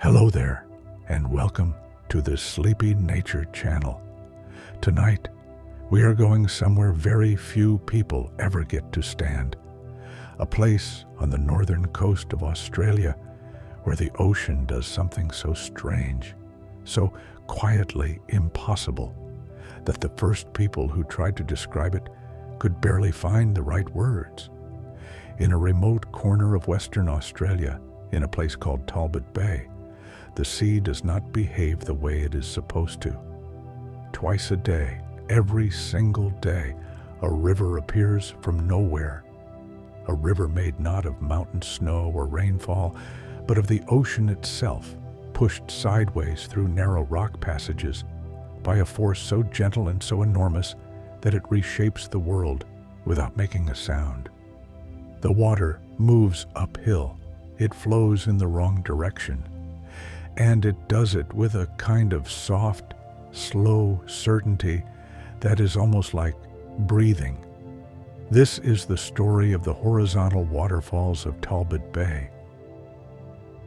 Hello there, and welcome to the Sleepy Nature channel. Tonight, we are going somewhere very few people ever get to stand. A place on the northern coast of Australia where the ocean does something so strange, so quietly impossible, that the first people who tried to describe it could barely find the right words. In a remote corner of Western Australia, in a place called Talbot Bay, the sea does not behave the way it is supposed to. Twice a day, every single day, a river appears from nowhere. A river made not of mountain snow or rainfall, but of the ocean itself, pushed sideways through narrow rock passages by a force so gentle and so enormous that it reshapes the world without making a sound. The water moves uphill. It flows in the wrong direction. And it does it with a kind of soft, slow certainty that is almost like breathing. This is the story of the Horizontal Wterfalls of Talbot Bay,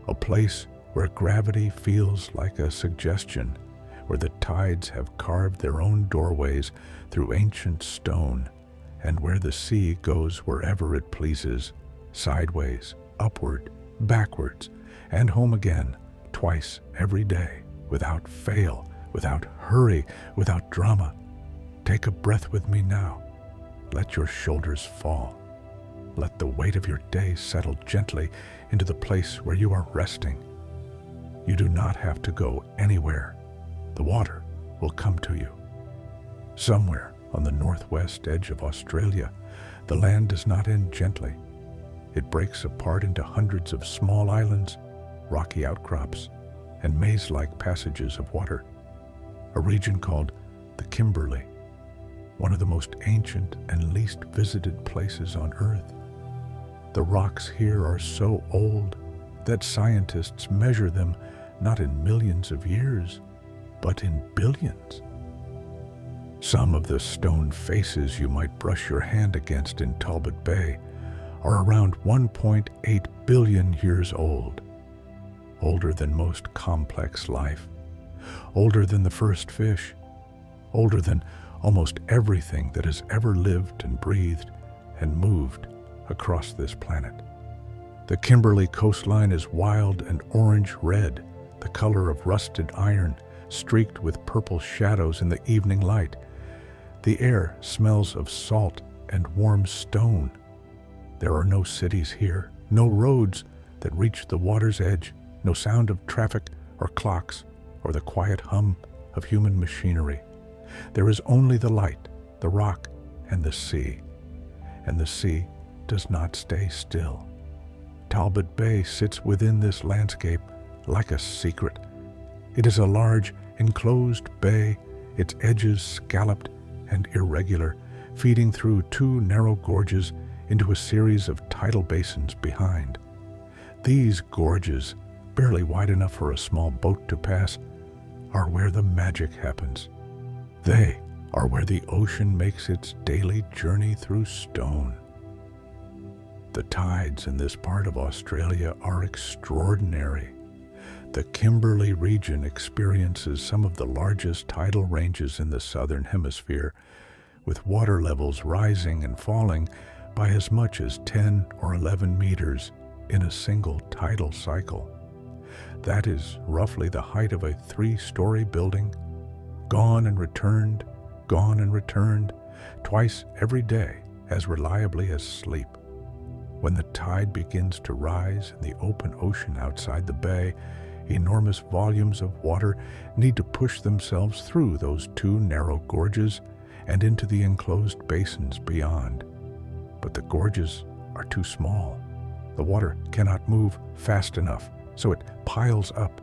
a place where gravity feels like a suggestion, where the tides have carved their own doorways through ancient stone, and where the sea goes wherever it pleases, sideways, upward, backwards, and home again, twice every day, without fail, without hurry, without drama. Take a breath with me now. Let your shoulders fall. Let the weight of your day settle gently into the place where you are resting. You do not have to go anywhere. The water will come to you. Somewhere on the northwest edge of Australia, the land does not end gently. It breaks apart into hundreds of small islands, rocky outcrops, and maze-like passages of water. A region called the Kimberley, one of the most ancient and least visited places on Earth. The rocks here are so old that scientists measure them not in millions of years, but in billions. Some of the stone faces you might brush your hand against in Talbot Bay are around 1.8 billion years old. Older than most complex life, older than the first fish, older than almost everything that has ever lived and breathed and moved across this planet. The Kimberley coastline is wild and orange-red, the color of rusted iron, streaked with purple shadows in the evening light. The air smells of salt and warm stone. There are no cities here, no roads that reach the water's edge, no sound of traffic or clocks or the quiet hum of human machinery. There is only the light, the rock, and the sea. And the sea does not stay still. Talbot Bay sits within this landscape like a secret. It is a large, enclosed bay, its edges scalloped and irregular, feeding through two narrow gorges into a series of tidal basins behind. These gorges, barely wide enough for a small boat to pass, are where the magic happens. They are where the ocean makes its daily journey through stone. The tides in this part of Australia are extraordinary. The Kimberley region experiences some of the largest tidal ranges in the southern hemisphere, with water levels rising and falling by as much as 10 or 11 meters in a single tidal cycle. That is roughly the height of a 3-story building, gone and returned, twice every day, as reliably as sleep. When the tide begins to rise in the open ocean outside the bay, enormous volumes of water need to push themselves through those two narrow gorges and into the enclosed basins beyond. But the gorges are too small. The water cannot move fast enough, so it piles up.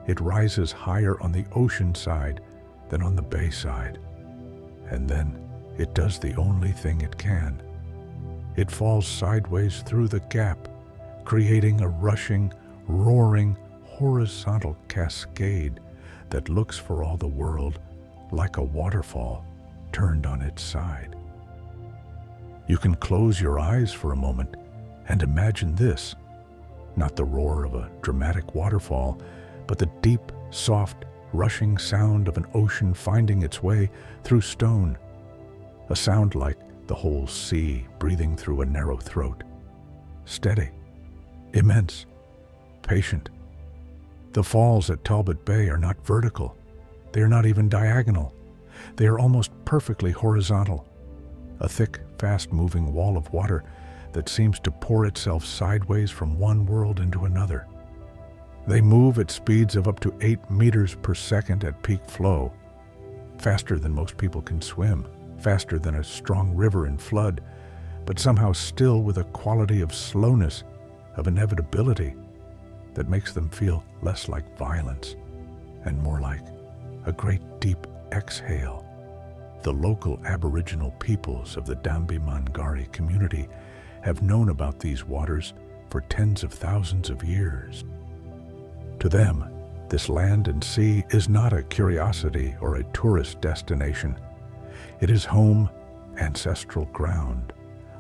It rises higher on the ocean side than on the bay side. And then it does the only thing it can. It falls sideways through the gap, creating a rushing, roaring, horizontal cascade that looks for all the world like a waterfall turned on its side. You can close your eyes for a moment and imagine this, not the roar of a dramatic waterfall, but the deep, soft, rushing sound of an ocean finding its way through stone. A sound like the whole sea breathing through a narrow throat. Steady, immense, patient. The falls at Talbot Bay are not vertical. They are not even diagonal. They are almost perfectly horizontal. A thick, fast-moving wall of water that seems to pour itself sideways from one world into another. They move at speeds of up to 8 meters per second at peak flow, faster than most people can swim, faster than a strong river in flood, but somehow still with a quality of slowness, of inevitability, that makes them feel less like violence and more like a great deep exhale. The local Aboriginal peoples of the Dambi-Mangari community have known about these waters for tens of thousands of years. To them, this land and sea is not a curiosity or a tourist destination. It is home, ancestral ground,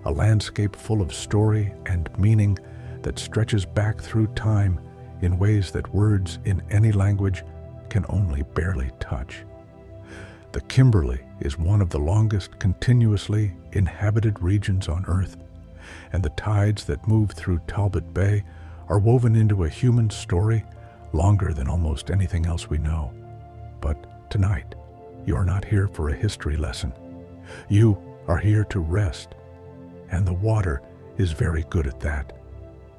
a landscape full of story and meaning that stretches back through time in ways that words in any language can only barely touch. The Kimberley is one of the longest continuously inhabited regions on Earth, and the tides that move through Talbot Bay are woven into a human story longer than almost anything else we know. But tonight, you are not here for a history lesson. You are here to rest, and the water is very good at that.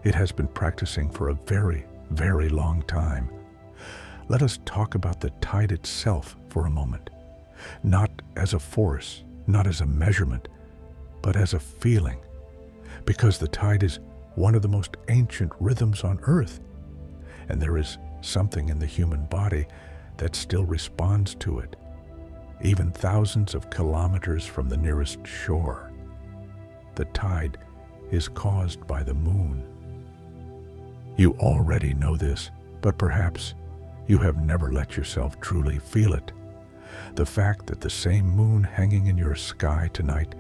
It has been practicing for a very, very long time. Let us talk about the tide itself for a moment. Not as a force, not as a measurement, but as a feeling. Because the tide is one of the most ancient rhythms on Earth, and there is something in the human body that still responds to it, even thousands of kilometers from the nearest shore. The tide is caused by the moon. You already know this, but perhaps you have never let yourself truly feel it. The fact that the same moon hanging in your sky tonight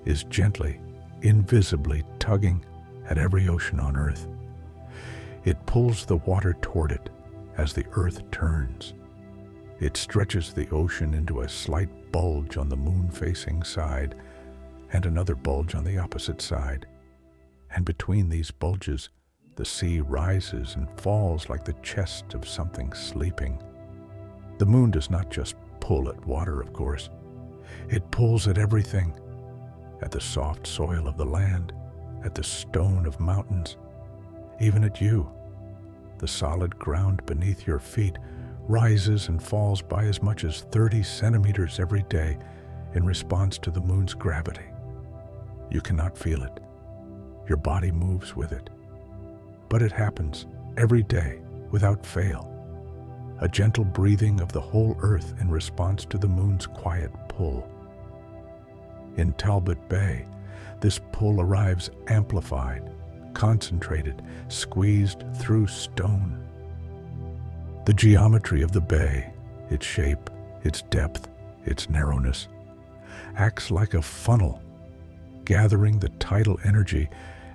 is gently, invisibly tugging at every ocean on Earth. It pulls the water toward it as the Earth turns. It stretches the ocean into a slight bulge on the moon-facing side and another bulge on the opposite side. And between these bulges, the sea rises and falls like the chest of something sleeping. The moon does not just pull at water, of course. It pulls at everything, at the soft soil of the land, at the stone of mountains, even at you. The solid ground beneath your feet rises and falls by as much as 30 centimeters every day in response to the moon's gravity. You cannot feel it. Your body moves with it. But it happens every day without fail. A gentle breathing of the whole Earth in response to the moon's quiet pull. In Talbot Bay, this pull arrives amplified, concentrated, squeezed through stone. The geometry of the bay, its shape, its depth, its narrowness, acts like a funnel, gathering the tidal energy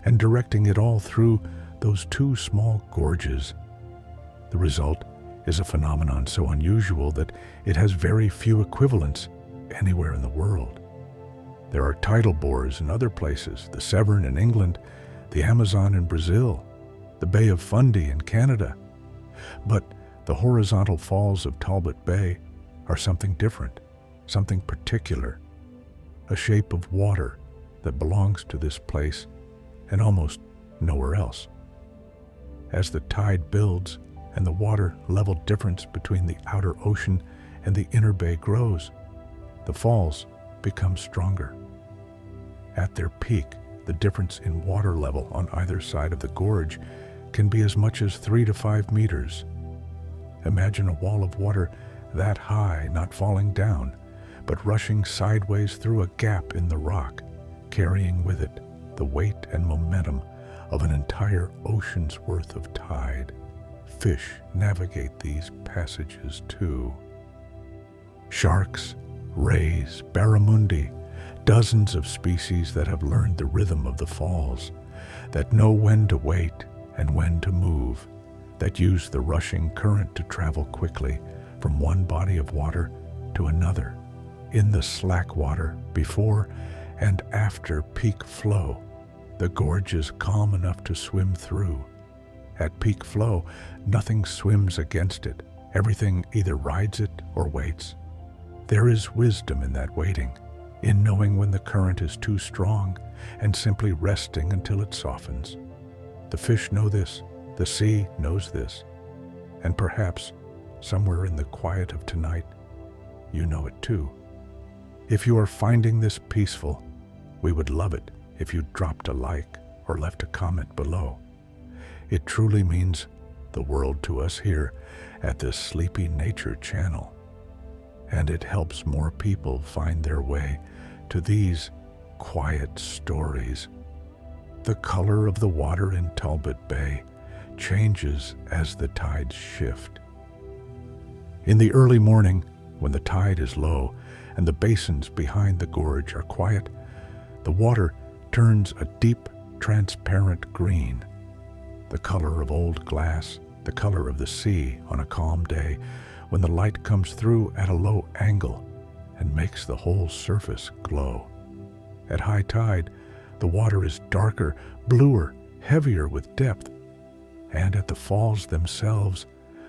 and directing it all through those two small gorges. The result is a phenomenon so unusual that it has very few equivalents anywhere in the world. There are tidal bores in other places, the Severn in England, the Amazon in Brazil, the Bay of Fundy in Canada. But the horizontal falls of Talbot Bay are something different, something particular, a shape of water that belongs to this place and almost nowhere else. As the tide builds and the water level difference between the outer ocean and the inner bay grows, the falls become stronger. At their peak, the difference in water level on either side of the gorge can be as much as 3 to 5 meters. Imagine a wall of water that high not falling down, but rushing sideways through a gap in the rock, carrying with it the weight and momentum of an entire ocean's worth of tide. Fish navigate these passages too. Sharks, rays, barramundi, dozens of species that have learned the rhythm of the falls, that know when to wait and when to move, that use the rushing current to travel quickly from one body of water to another. In the slack water before and after peak flow, the gorge is calm enough to swim through. At peak flow, nothing swims against it. Everything either rides it or waits. There is wisdom in that waiting, in knowing when the current is too strong and simply resting until it softens. The fish know this, the sea knows this, and perhaps somewhere in the quiet of tonight, you know it too. If you are finding this peaceful, we would love it if you dropped a like or left a comment below. It truly means the world to us here at the Sleepy Nature channel, and it helps more people find their way to these quiet stories. The color of the water in Talbot Bay changes as the tides shift. In the early morning, when the tide is low and the basins behind the gorge are quiet, the water turns a deep, transparent green, the color of old glass, the color of the sea on a calm day when the light comes through at a low angle and makes the whole surface glow. At high tide, the water is darker, bluer, heavier with depth, and at the falls themselves,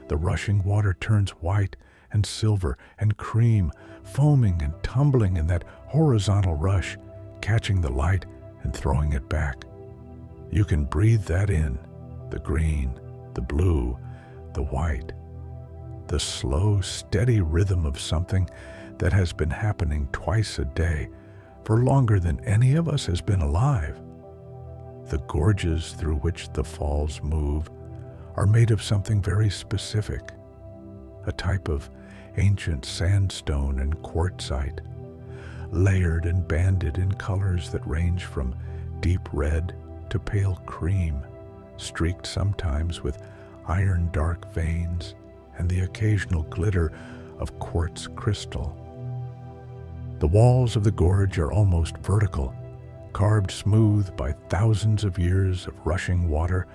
the rushing water turns white and silver and cream, foaming and tumbling in that horizontal rush, catching the light and throwing it back. You can breathe that in, the green, the blue, the white, the slow, steady rhythm of something that has been happening twice a day for longer than any of us has been alive. The gorges through which the falls move are made of something very specific, a type of ancient sandstone and quartzite, layered and banded in colors that range from deep red to pale cream, streaked sometimes with iron-dark veins and the occasional glitter of quartz crystal. The walls of the gorge are almost vertical, carved smooth by thousands of years of rushing water,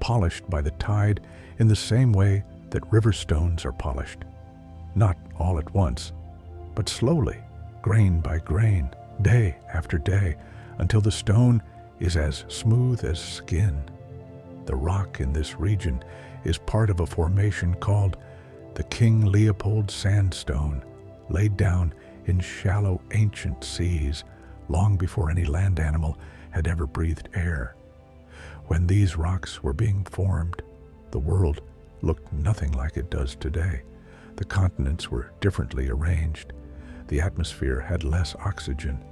polished by the tide in the same way that river stones are polished. Not all at once, but slowly, grain by grain, day after day, until the stone is as smooth as skin. The rock in this region is part of a formation called the King Leopold Sandstone, laid down in shallow ancient seas long before any land animal had ever breathed air. When these rocks were being formed, the world looked nothing like it does today. The continents were differently arranged. The atmosphere had less oxygen.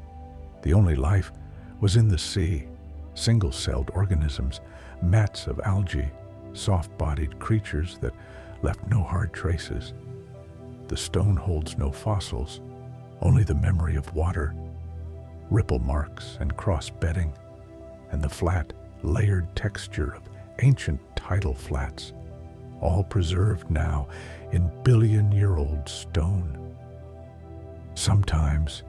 The only life was in the sea, single-celled organisms, mats of algae, soft-bodied creatures that left no hard traces. The stone holds no fossils, only the memory of water, ripple marks and cross-bedding, and the flat, layered texture of ancient tidal flats, all preserved now in billion-year-old stone. Sometimes,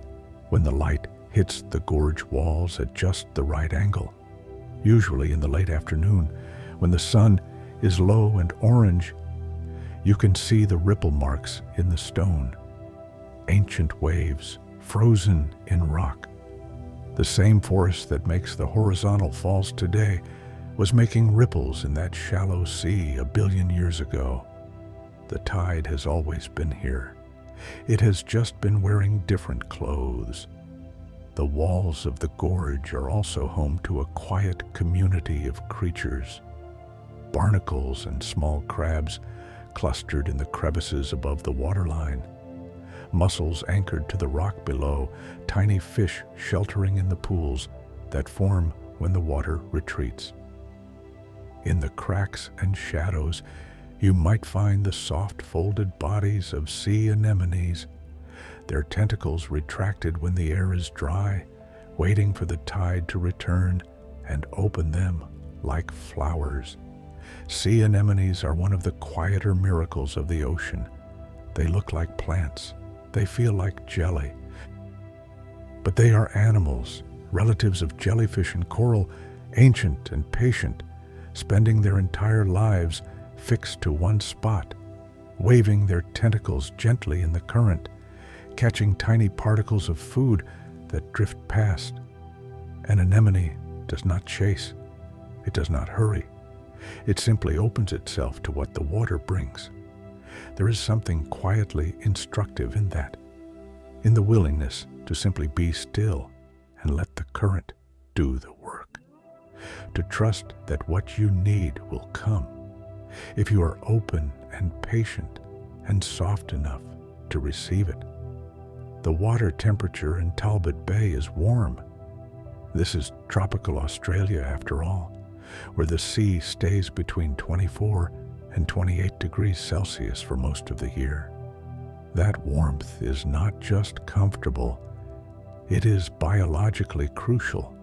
when the light hits the gorge walls at just the right angle, usually in the late afternoon, when the sun is low and orange, you can see the ripple marks in the stone, ancient waves frozen in rock. The same force that makes the horizontal falls today was making ripples in that shallow sea a billion years ago. The tide has always been here. It has just been wearing different clothes. The walls of the gorge are also home to a quiet community of creatures. Barnacles and small crabs clustered in the crevices above the waterline, mussels anchored to the rock below, tiny fish sheltering in the pools that form when the water retreats. In the cracks and shadows, you might find the soft folded bodies of sea anemones, their tentacles retracted when the air is dry, waiting for the tide to return and open them like flowers. Sea anemones are one of the quieter miracles of the ocean. They look like plants. They feel like jelly. But they are animals, relatives of jellyfish and coral, ancient and patient, spending their entire lives fixed to one spot, waving their tentacles gently in the current, catching tiny particles of food that drift past. An anemone does not chase. It does not hurry. It simply opens itself to what the water brings. There is something quietly instructive in that, in the willingness to simply be still and let the current do the work. To trust that what you need will come, if you are open and patient and soft enough to receive it. The water temperature in Talbot Bay is warm. This is tropical Australia after all, where the sea stays between 24 and 28 degrees Celsius for most of the year. That warmth is not just comfortable, it is biologically crucial.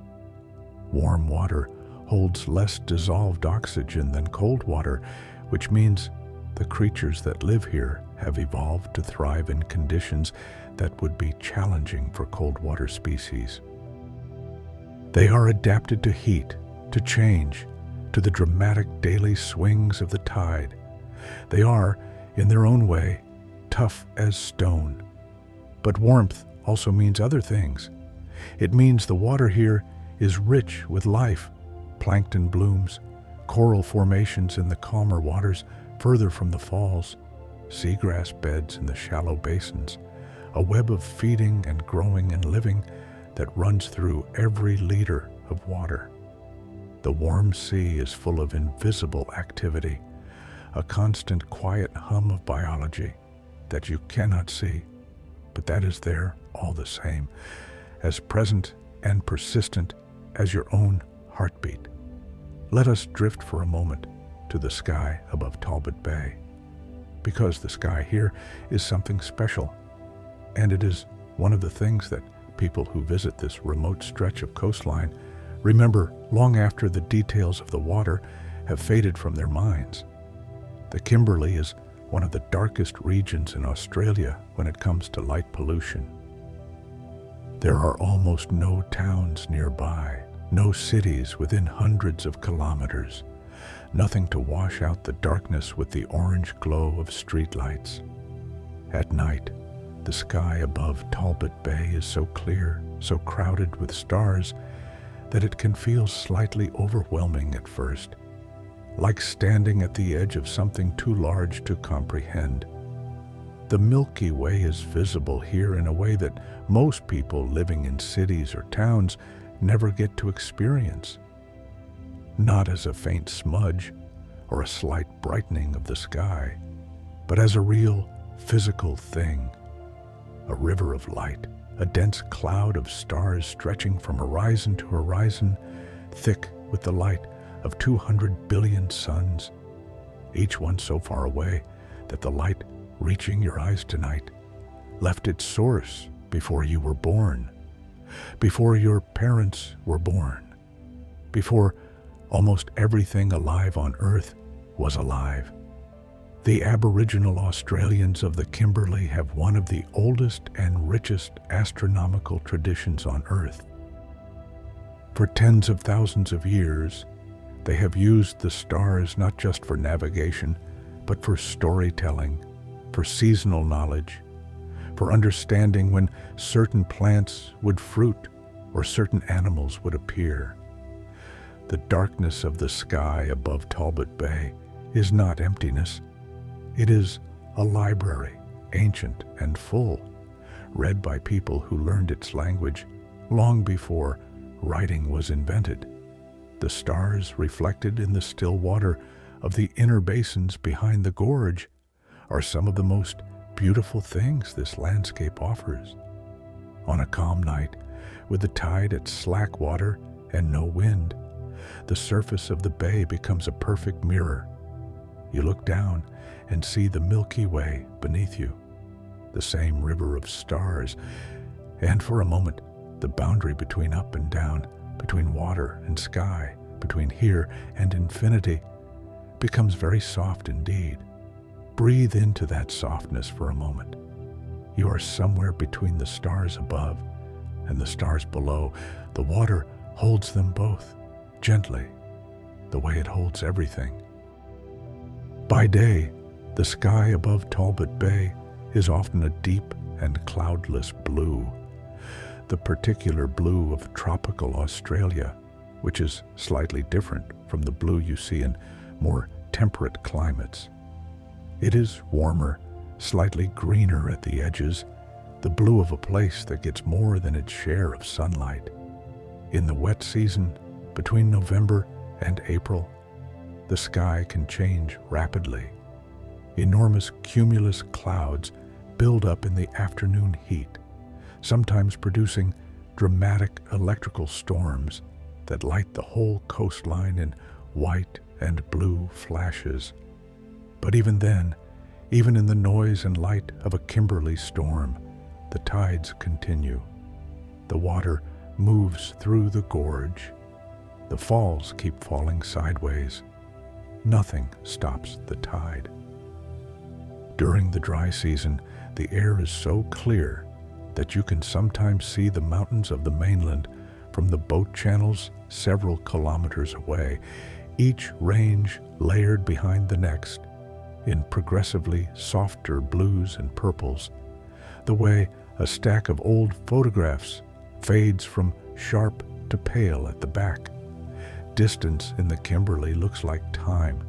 Warm water holds less dissolved oxygen than cold water, which means the creatures that live here have evolved to thrive in conditions that would be challenging for cold water species. They are adapted to heat, to change, to the dramatic daily swings of the tide. They are, in their own way, tough as stone. But warmth also means other things. It means the water here is rich with life, plankton blooms, coral formations in the calmer waters further from the falls, seagrass beds in the shallow basins, a web of feeding and growing and living that runs through every liter of water. The warm sea is full of invisible activity, a constant quiet hum of biology that you cannot see, but that is there all the same, as present and persistent as your own heartbeat. Let us drift for a moment to the sky above Talbot Bay, because the sky here is something special, and it is one of the things that people who visit this remote stretch of coastline remember long after the details of the water have faded from their minds. The Kimberley is one of the darkest regions in Australia when it comes to light pollution. There are almost no towns nearby, no cities within hundreds of kilometers, nothing to wash out the darkness with the orange glow of streetlights. At night, the sky above Talbot Bay is so clear, so crowded with stars, that it can feel slightly overwhelming at first, like standing at the edge of something too large to comprehend. The Milky Way is visible here in a way that most people living in cities or towns never get to experience. Not as a faint smudge or a slight brightening of the sky, but as a real physical thing. A river of light, a dense cloud of stars stretching from horizon to horizon, thick with the light of 200 billion suns, each one so far away that the light reaching your eyes tonight left its source before you were born, before your parents were born, before almost everything alive on Earth was alive. The Aboriginal Australians of the Kimberley have one of the oldest and richest astronomical traditions on Earth. For tens of thousands of years, they have used the stars not just for navigation, but for storytelling, for seasonal knowledge, for understanding when certain plants would fruit or certain animals would appear. The darkness of the sky above Talbot Bay is not emptiness. It is a library, ancient and full, read by people who learned its language long before writing was invented. The stars reflected in the still water of the inner basins behind the gorge are some of the most beautiful things this landscape offers. On a calm night, with the tide at slack water and no wind, the surface of the bay becomes a perfect mirror. You look down and see the Milky Way beneath you, the same river of stars, and for a moment, the boundary between up and down, between water and sky, between here and infinity, becomes very soft indeed. Breathe into that softness for a moment. You are somewhere between the stars above and the stars below. The water holds them both, gently, the way it holds everything. By day, the sky above Talbot Bay is often a deep and cloudless blue, the particular blue of tropical Australia, which is slightly different from the blue you see in more temperate climates. It is warmer, slightly greener at the edges, the blue of a place that gets more than its share of sunlight. In the wet season, between November and April, the sky can change rapidly. Enormous cumulus clouds build up in the afternoon heat, sometimes producing dramatic electrical storms that light the whole coastline in white and blue flashes. But even then, even in the noise and light of a Kimberley storm, the tides continue. The water moves through the gorge. The falls keep falling sideways. Nothing stops the tide. During the dry season, the air is so clear that you can sometimes see the mountains of the mainland from the boat channels several kilometers away, each range layered behind the next in progressively softer blues and purples, the way a stack of old photographs fades from sharp to pale at the back. Distance in the Kimberley looks like time.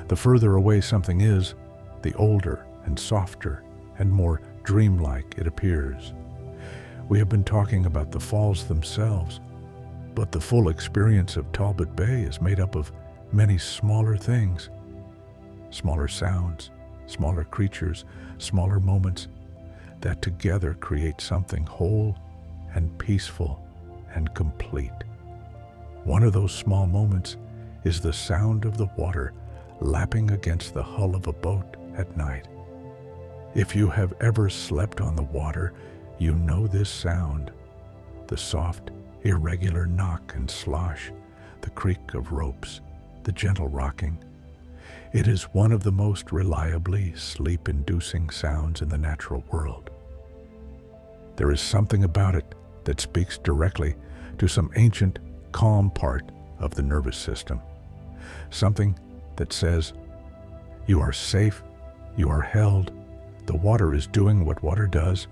The further away something is, the older and softer and more dreamlike it appears. We have been talking about the falls themselves, but the full experience of Talbot Bay is made up of many smaller things, smaller sounds, smaller creatures, smaller moments that together create something whole and peaceful and complete. One of those small moments is the sound of the water lapping against the hull of a boat at night. If you have ever slept on the water, you know this sound, the soft, irregular knock and slosh, the creak of ropes, the gentle rocking. It is one of the most reliably sleep-inducing sounds in the natural world. There is something about it that speaks directly to some ancient, calm part of the nervous system. Something that says, you are safe, you are held, the water is doing what water does,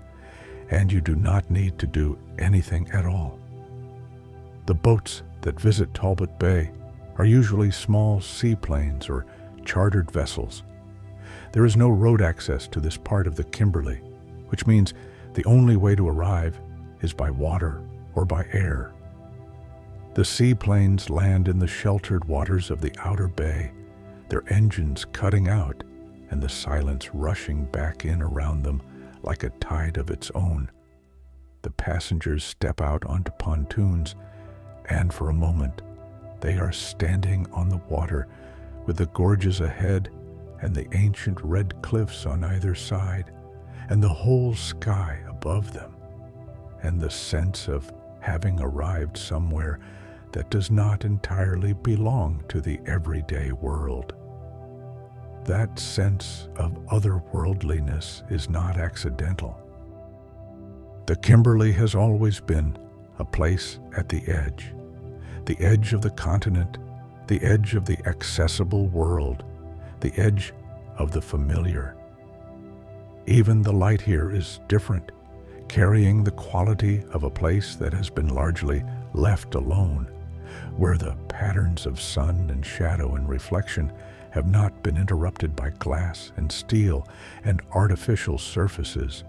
and you do not need to do anything at all. The boats that visit Talbot Bay are usually small seaplanes or chartered vessels. There is no road access to this part of the Kimberley, which means the only way to arrive is by water or by air. The seaplanes land in the sheltered waters of the outer bay, their engines cutting out and the silence rushing back in around them like a tide of its own. The passengers step out onto pontoons, and for a moment they are standing on the water with the gorges ahead and the ancient red cliffs on either side and the whole sky above them, and the sense of having arrived somewhere that does not entirely belong to the everyday world. That sense of otherworldliness is not accidental. The Kimberley has always been a place at the edge of the continent, the edge of the accessible world, the edge of the familiar. Even the light here is different, carrying the quality of a place that has been largely left alone, where the patterns of sun and shadow and reflection have not been interrupted by glass and steel and artificial surfaces.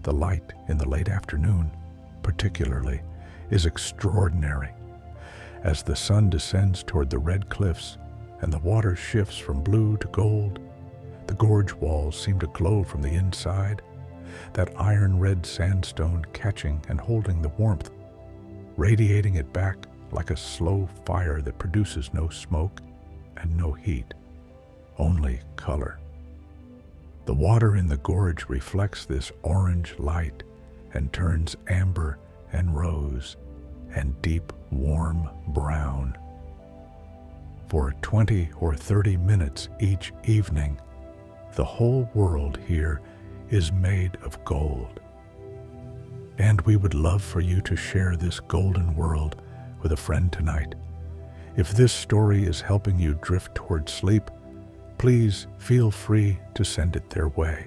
The light in the late afternoon, particularly, is extraordinary. As the sun descends toward the red cliffs and the water shifts from blue to gold, the gorge walls seem to glow from the inside, that iron-red sandstone catching and holding the warmth, radiating it back like a slow fire that produces no smoke and no heat, only color. The water in the gorge reflects this orange light and turns amber and rose and deep, warm brown. For 20 or 30 minutes each evening, the whole world here is made of gold. And we would love for you to share this golden world with a friend tonight. If this story is helping you drift toward sleep, please feel free to send it their way.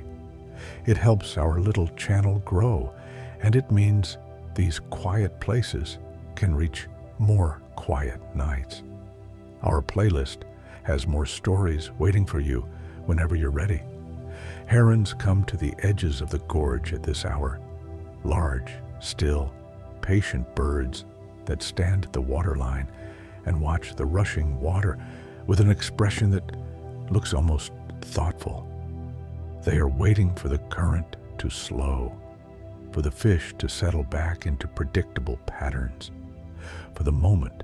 It helps our little channel grow, and it means these quiet places can reach more quiet nights. Our playlist has more stories waiting for you whenever you're ready. Herons come to the edges of the gorge at this hour. Large, still, patient birds that stand at the waterline and watch the rushing water with an expression that looks almost thoughtful. They are waiting for the current to slow, for the fish to settle back into predictable patterns, for the moment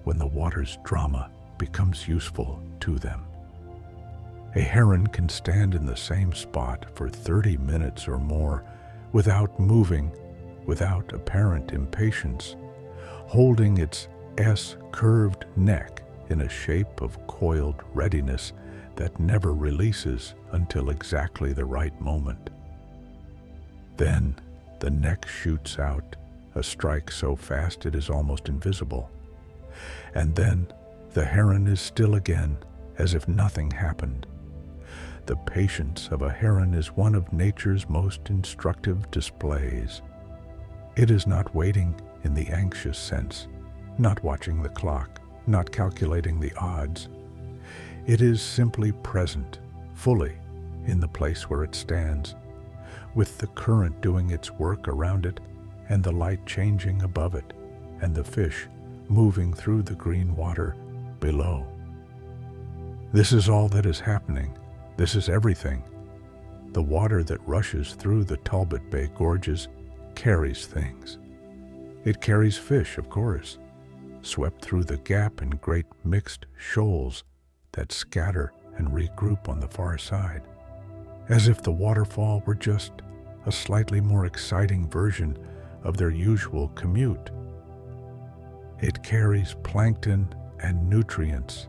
when the water's drama becomes useful to them. A heron can stand in the same spot for 30 minutes or more without moving, without apparent impatience, holding its S-curved neck in a shape of coiled readiness that never releases until exactly the right moment. Then the neck shoots out, a strike so fast it is almost invisible. And then the heron is still again, as if nothing happened. The patience of a heron is one of nature's most instructive displays. It is not waiting in the anxious sense, not watching the clock, not calculating the odds. It is simply present, fully, in the place where it stands, with the current doing its work around it, and the light changing above it, and the fish moving through the green water below. This is all that is happening. This is everything. The water that rushes through the Talbot Bay gorges carries things. It carries fish, of course, swept through the gap in great mixed shoals that scatter and regroup on the far side, as if the waterfall were just a slightly more exciting version of their usual commute. It carries plankton and nutrients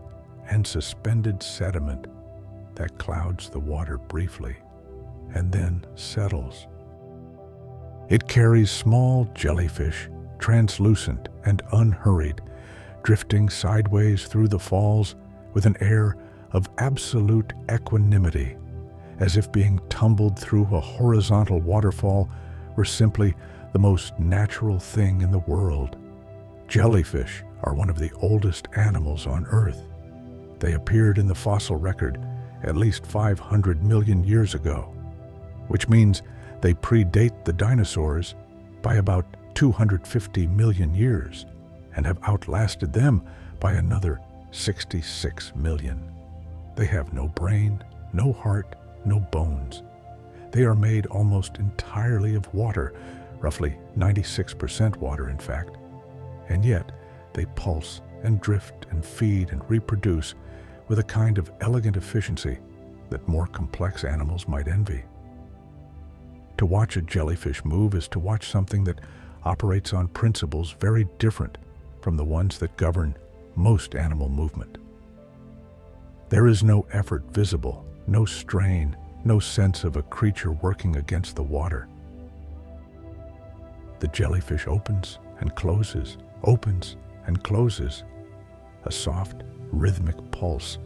and suspended sediment that clouds the water briefly and then settles. It carries small jellyfish, translucent and unhurried, drifting sideways through the falls with an air of absolute equanimity, as if being tumbled through a horizontal waterfall were simply the most natural thing in the world. Jellyfish are one of the oldest animals on Earth. They appeared in the fossil record at least 500 million years ago, which means they predate the dinosaurs by about 250 million years and have outlasted them by another 66 million. They have no brain, no heart, no bones. They are made almost entirely of water, roughly 96% water in fact, and yet they pulse and drift and feed and reproduce with a kind of elegant efficiency that more complex animals might envy. To watch a jellyfish move is to watch something that operates on principles very different from the ones that govern most animal movement. There is no effort visible, no strain, no sense of a creature working against the water. The jellyfish opens and closes, opens and closes, a soft, rhythmic pulse,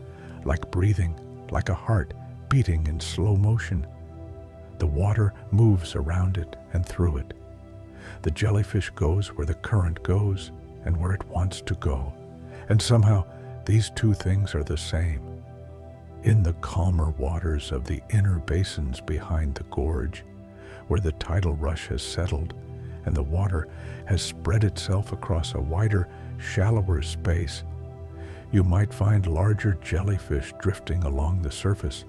like breathing, like a heart beating in slow motion. The water moves around it and through it. The jellyfish goes where the current goes and where it wants to go, and somehow these two things are the same. In the calmer waters of the inner basins behind the gorge, where the tidal rush has settled and the water has spread itself across a wider, shallower space, you might find larger jellyfish drifting along the surface,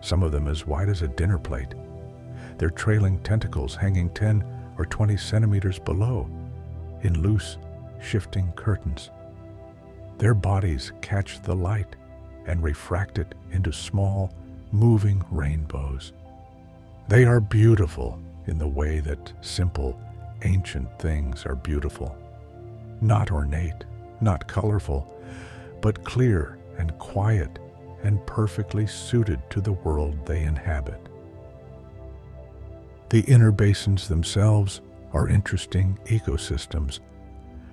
some of them as wide as a dinner plate, their trailing tentacles hanging 10 or 20 centimeters below in loose, shifting curtains. Their bodies catch the light and refract it into small, moving rainbows. They are beautiful in the way that simple, ancient things are beautiful. Not ornate, not colorful, but clear and quiet and perfectly suited to the world they inhabit. The inner basins themselves are interesting ecosystems,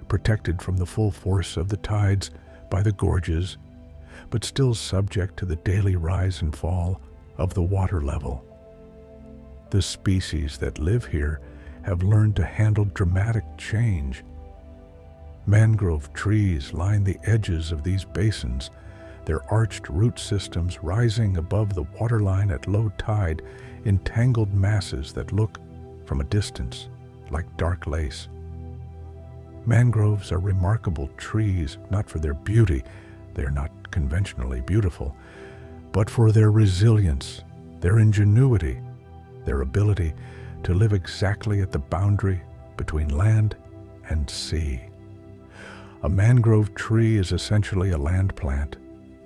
protected from the full force of the tides by the gorges, but still subject to the daily rise and fall of the water level. The species that live here have learned to handle dramatic change. Mangrove trees line the edges of these basins, their arched root systems rising above the waterline at low tide in tangled masses that look, from a distance, like dark lace. Mangroves are remarkable trees, not for their beauty, they are not conventionally beautiful, but for their resilience, their ingenuity, their ability to live exactly at the boundary between land and sea. A mangrove tree is essentially a land plant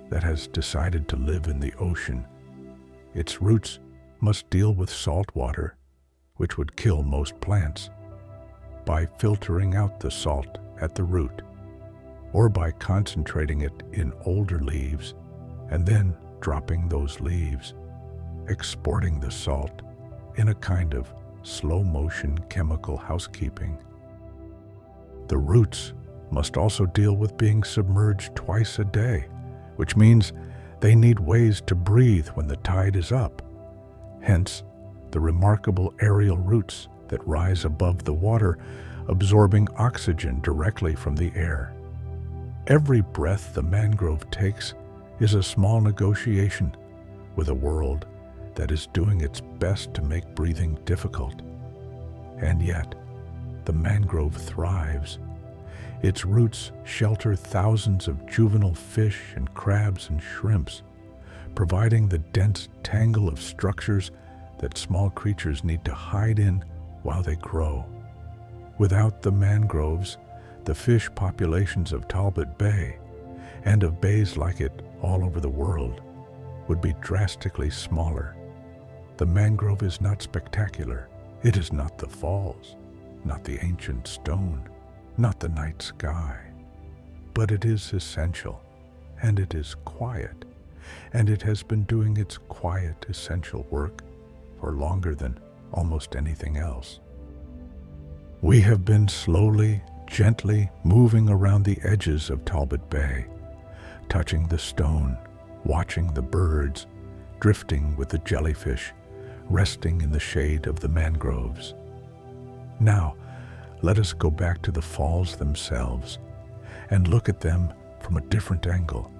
that has decided to live in the ocean. Its roots must deal with salt water, which would kill most plants, by filtering out the salt at the root, or by concentrating it in older leaves and then dropping those leaves, exporting the salt in a kind of slow-motion chemical housekeeping. The roots must also deal with being submerged twice a day, which means they need ways to breathe when the tide is up. Hence, the remarkable aerial roots that rise above the water, absorbing oxygen directly from the air. Every breath the mangrove takes is a small negotiation with a world that is doing its best to make breathing difficult. And yet, the mangrove thrives. Its roots shelter thousands of juvenile fish and crabs and shrimps, providing the dense tangle of structures that small creatures need to hide in while they grow. Without the mangroves, the fish populations of Talbot Bay, and of bays like it all over the world, would be drastically smaller. The mangrove is not spectacular. It is not the falls, not the ancient stone, not the night sky. But it is essential, and it is quiet, and it has been doing its quiet, essential work for longer than almost anything else. We have been slowly, gently moving around the edges of Talbot Bay, touching the stone, watching the birds, drifting with the jellyfish, resting in the shade of the mangroves. Now, let us go back to the falls themselves and look at them from a different angle,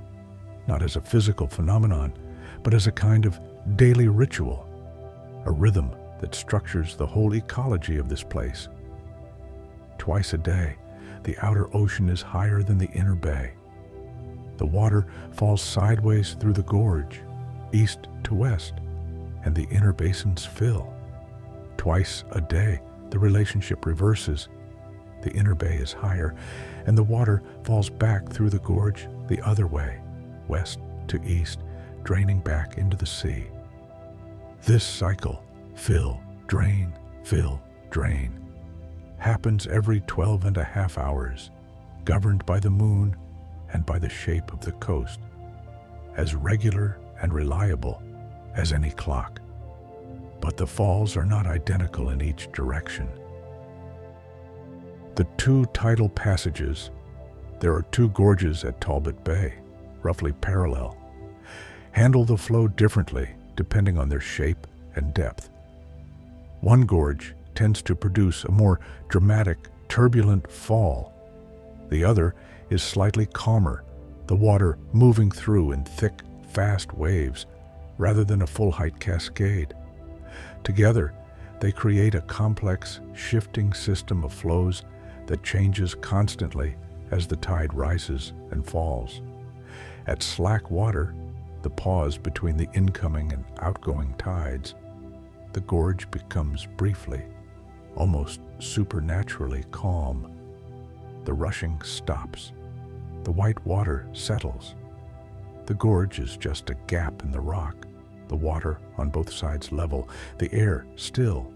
not as a physical phenomenon, but as a kind of daily ritual, a rhythm that structures the whole ecology of this place. Twice a day, the outer ocean is higher than the inner bay. The water falls sideways through the gorge, east to west, and the inner basins fill. Twice a day, the relationship reverses. The inner bay is higher, and the water falls back through the gorge the other way, west to east, draining back into the sea. This cycle, fill, drain, happens every 12.5 hours, governed by the moon and by the shape of the coast, as regular and reliable as any clock. But the falls are not identical in each direction. The two tidal passages, there are two gorges at Talbot Bay, roughly parallel, handle the flow differently depending on their shape and depth. One gorge tends to produce a more dramatic, turbulent fall. The other is slightly calmer, the water moving through in thick, fast waves rather than a full-height cascade. Together, they create a complex, shifting system of flows that changes constantly as the tide rises and falls. At slack water, the pause between the incoming and outgoing tides, the gorge becomes briefly, almost supernaturally calm. The rushing stops. The white water settles. The gorge is just a gap in the rock, the water on both sides level, the air still,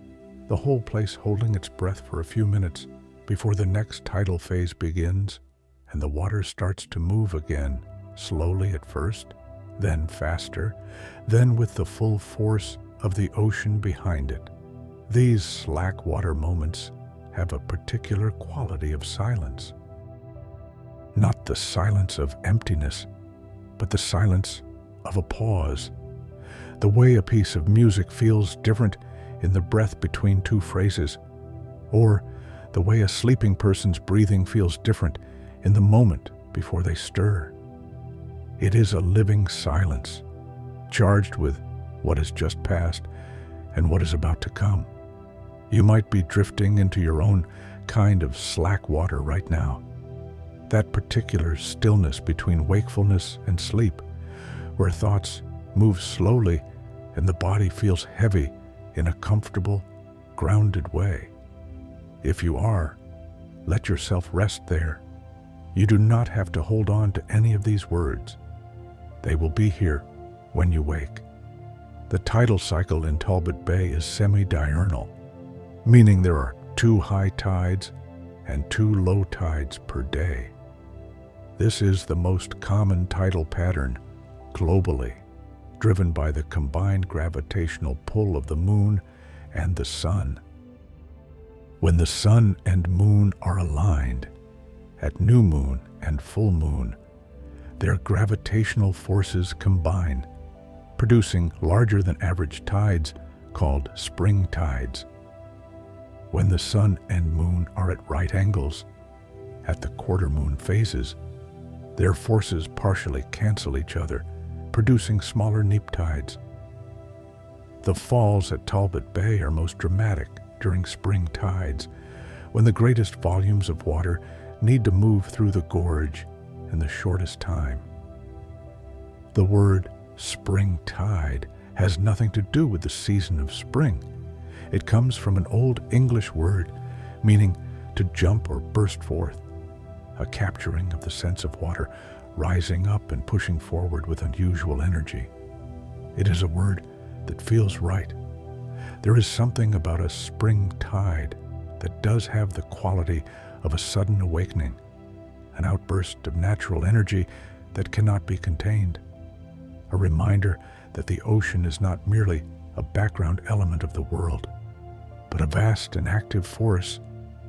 the whole place holding its breath for a few minutes before the next tidal phase begins and the water starts to move again, slowly at first, then faster, then with the full force of the ocean behind it. These slack water moments have a particular quality of silence. Not the silence of emptiness, but the silence of a pause. The way a piece of music feels different in the breath between two phrases, or the way a sleeping person's breathing feels different in the moment before they stir. It is a living silence, charged with what has just passed and what is about to come. You might be drifting into your own kind of slack water right now. That particular stillness between wakefulness and sleep, where thoughts move slowly and the body feels heavy in a comfortable, grounded way. If you are, let yourself rest there. You do not have to hold on to any of these words. They will be here when you wake. The tidal cycle in Talbot Bay is semi-diurnal, meaning there are 2 high tides and 2 low tides per day. This is the most common tidal pattern globally, driven by the combined gravitational pull of the moon and the sun. When the sun and moon are aligned, at new moon and full moon, their gravitational forces combine, producing larger than average tides called spring tides. When the sun and moon are at right angles, at the quarter moon phases, their forces partially cancel each other, producing smaller neap tides. The falls at Talbot Bay are most dramatic during spring tides, when the greatest volumes of water need to move through the gorge in the shortest time. The word spring tide has nothing to do with the season of spring. It comes from an old English word meaning to jump or burst forth, a capturing of the sense of water rising up and pushing forward with unusual energy. It is a word that feels right. There is something about a spring tide that does have the quality of a sudden awakening, an outburst of natural energy that cannot be contained, a reminder that the ocean is not merely a background element of the world, but a vast and active force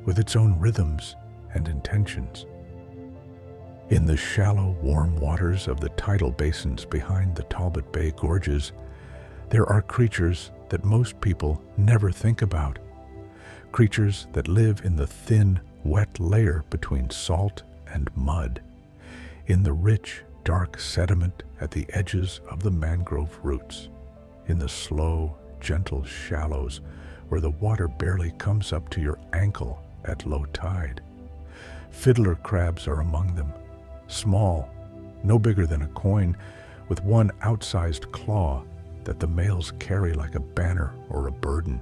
with its own rhythms and intentions. In the shallow, warm waters of the tidal basins behind the Talbot Bay gorges, there are creatures that most people never think about. Creatures that live in the thin, wet layer between salt and mud, in the rich, dark sediment at the edges of the mangrove roots, in the slow, gentle shallows where the water barely comes up to your ankle at low tide. Fiddler crabs are among them, small, no bigger than a coin, with one outsized claw that the males carry like a banner or a burden,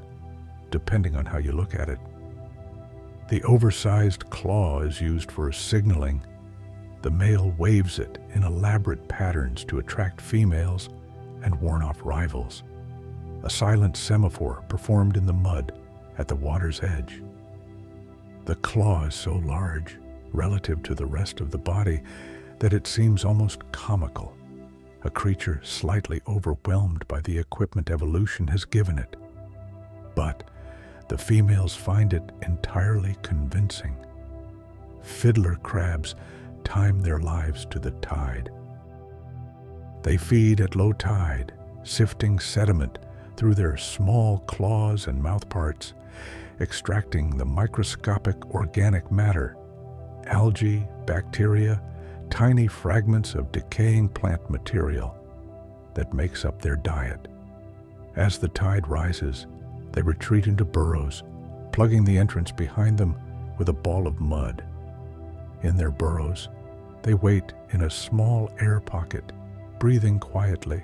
depending on how you look at it. The oversized claw is used for signaling. The male waves it in elaborate patterns to attract females and warn off rivals. A silent semaphore performed in the mud at the water's edge. The claw is so large, relative to the rest of the body, that it seems almost comical, a creature slightly overwhelmed by the equipment evolution has given it. But the females find it entirely convincing. Fiddler crabs time their lives to the tide. They feed at low tide, sifting sediment through their small claws and mouthparts, extracting the microscopic organic matter, algae, bacteria, tiny fragments of decaying plant material that makes up their diet. As the tide rises, they retreat into burrows, plugging the entrance behind them with a ball of mud. In their burrows, they wait in a small air pocket, breathing quietly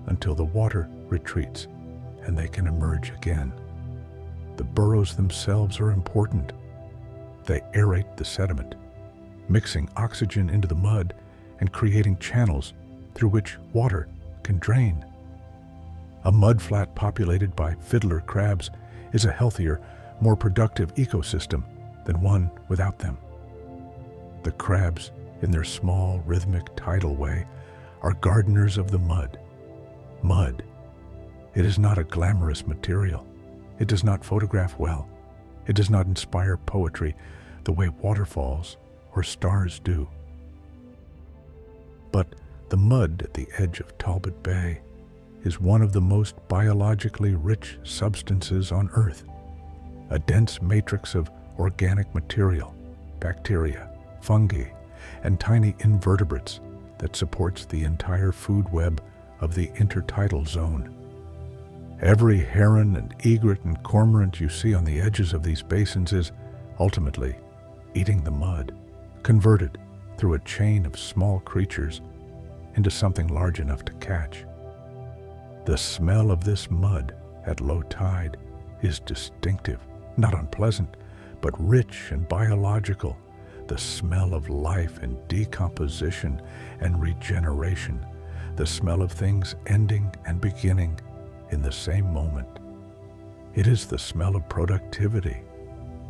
until the water retreats and they can emerge again. The burrows themselves are important. They aerate the sediment, mixing oxygen into the mud and creating channels through which water can drain. A mudflat populated by fiddler crabs is a healthier, more productive ecosystem than one without them. The crabs, in their small, rhythmic, tidal way, are gardeners of the mud. Mud. It is not a glamorous material. It does not photograph well. It does not inspire poetry the way waterfalls or stars do. But The mud at the edge of Talbot Bay is one of the most biologically rich substances on Earth, a dense matrix of organic material, bacteria, fungi, and tiny invertebrates that supports the entire food web of the intertidal zone. Every heron and egret and cormorant you see on the edges of these basins is, ultimately, eating the mud, converted through a chain of small creatures into something large enough to catch. The smell of this mud at low tide is distinctive, not unpleasant, but rich and biological. The smell of life and decomposition and regeneration, the smell of things ending and beginning in the same moment. It is the smell of productivity.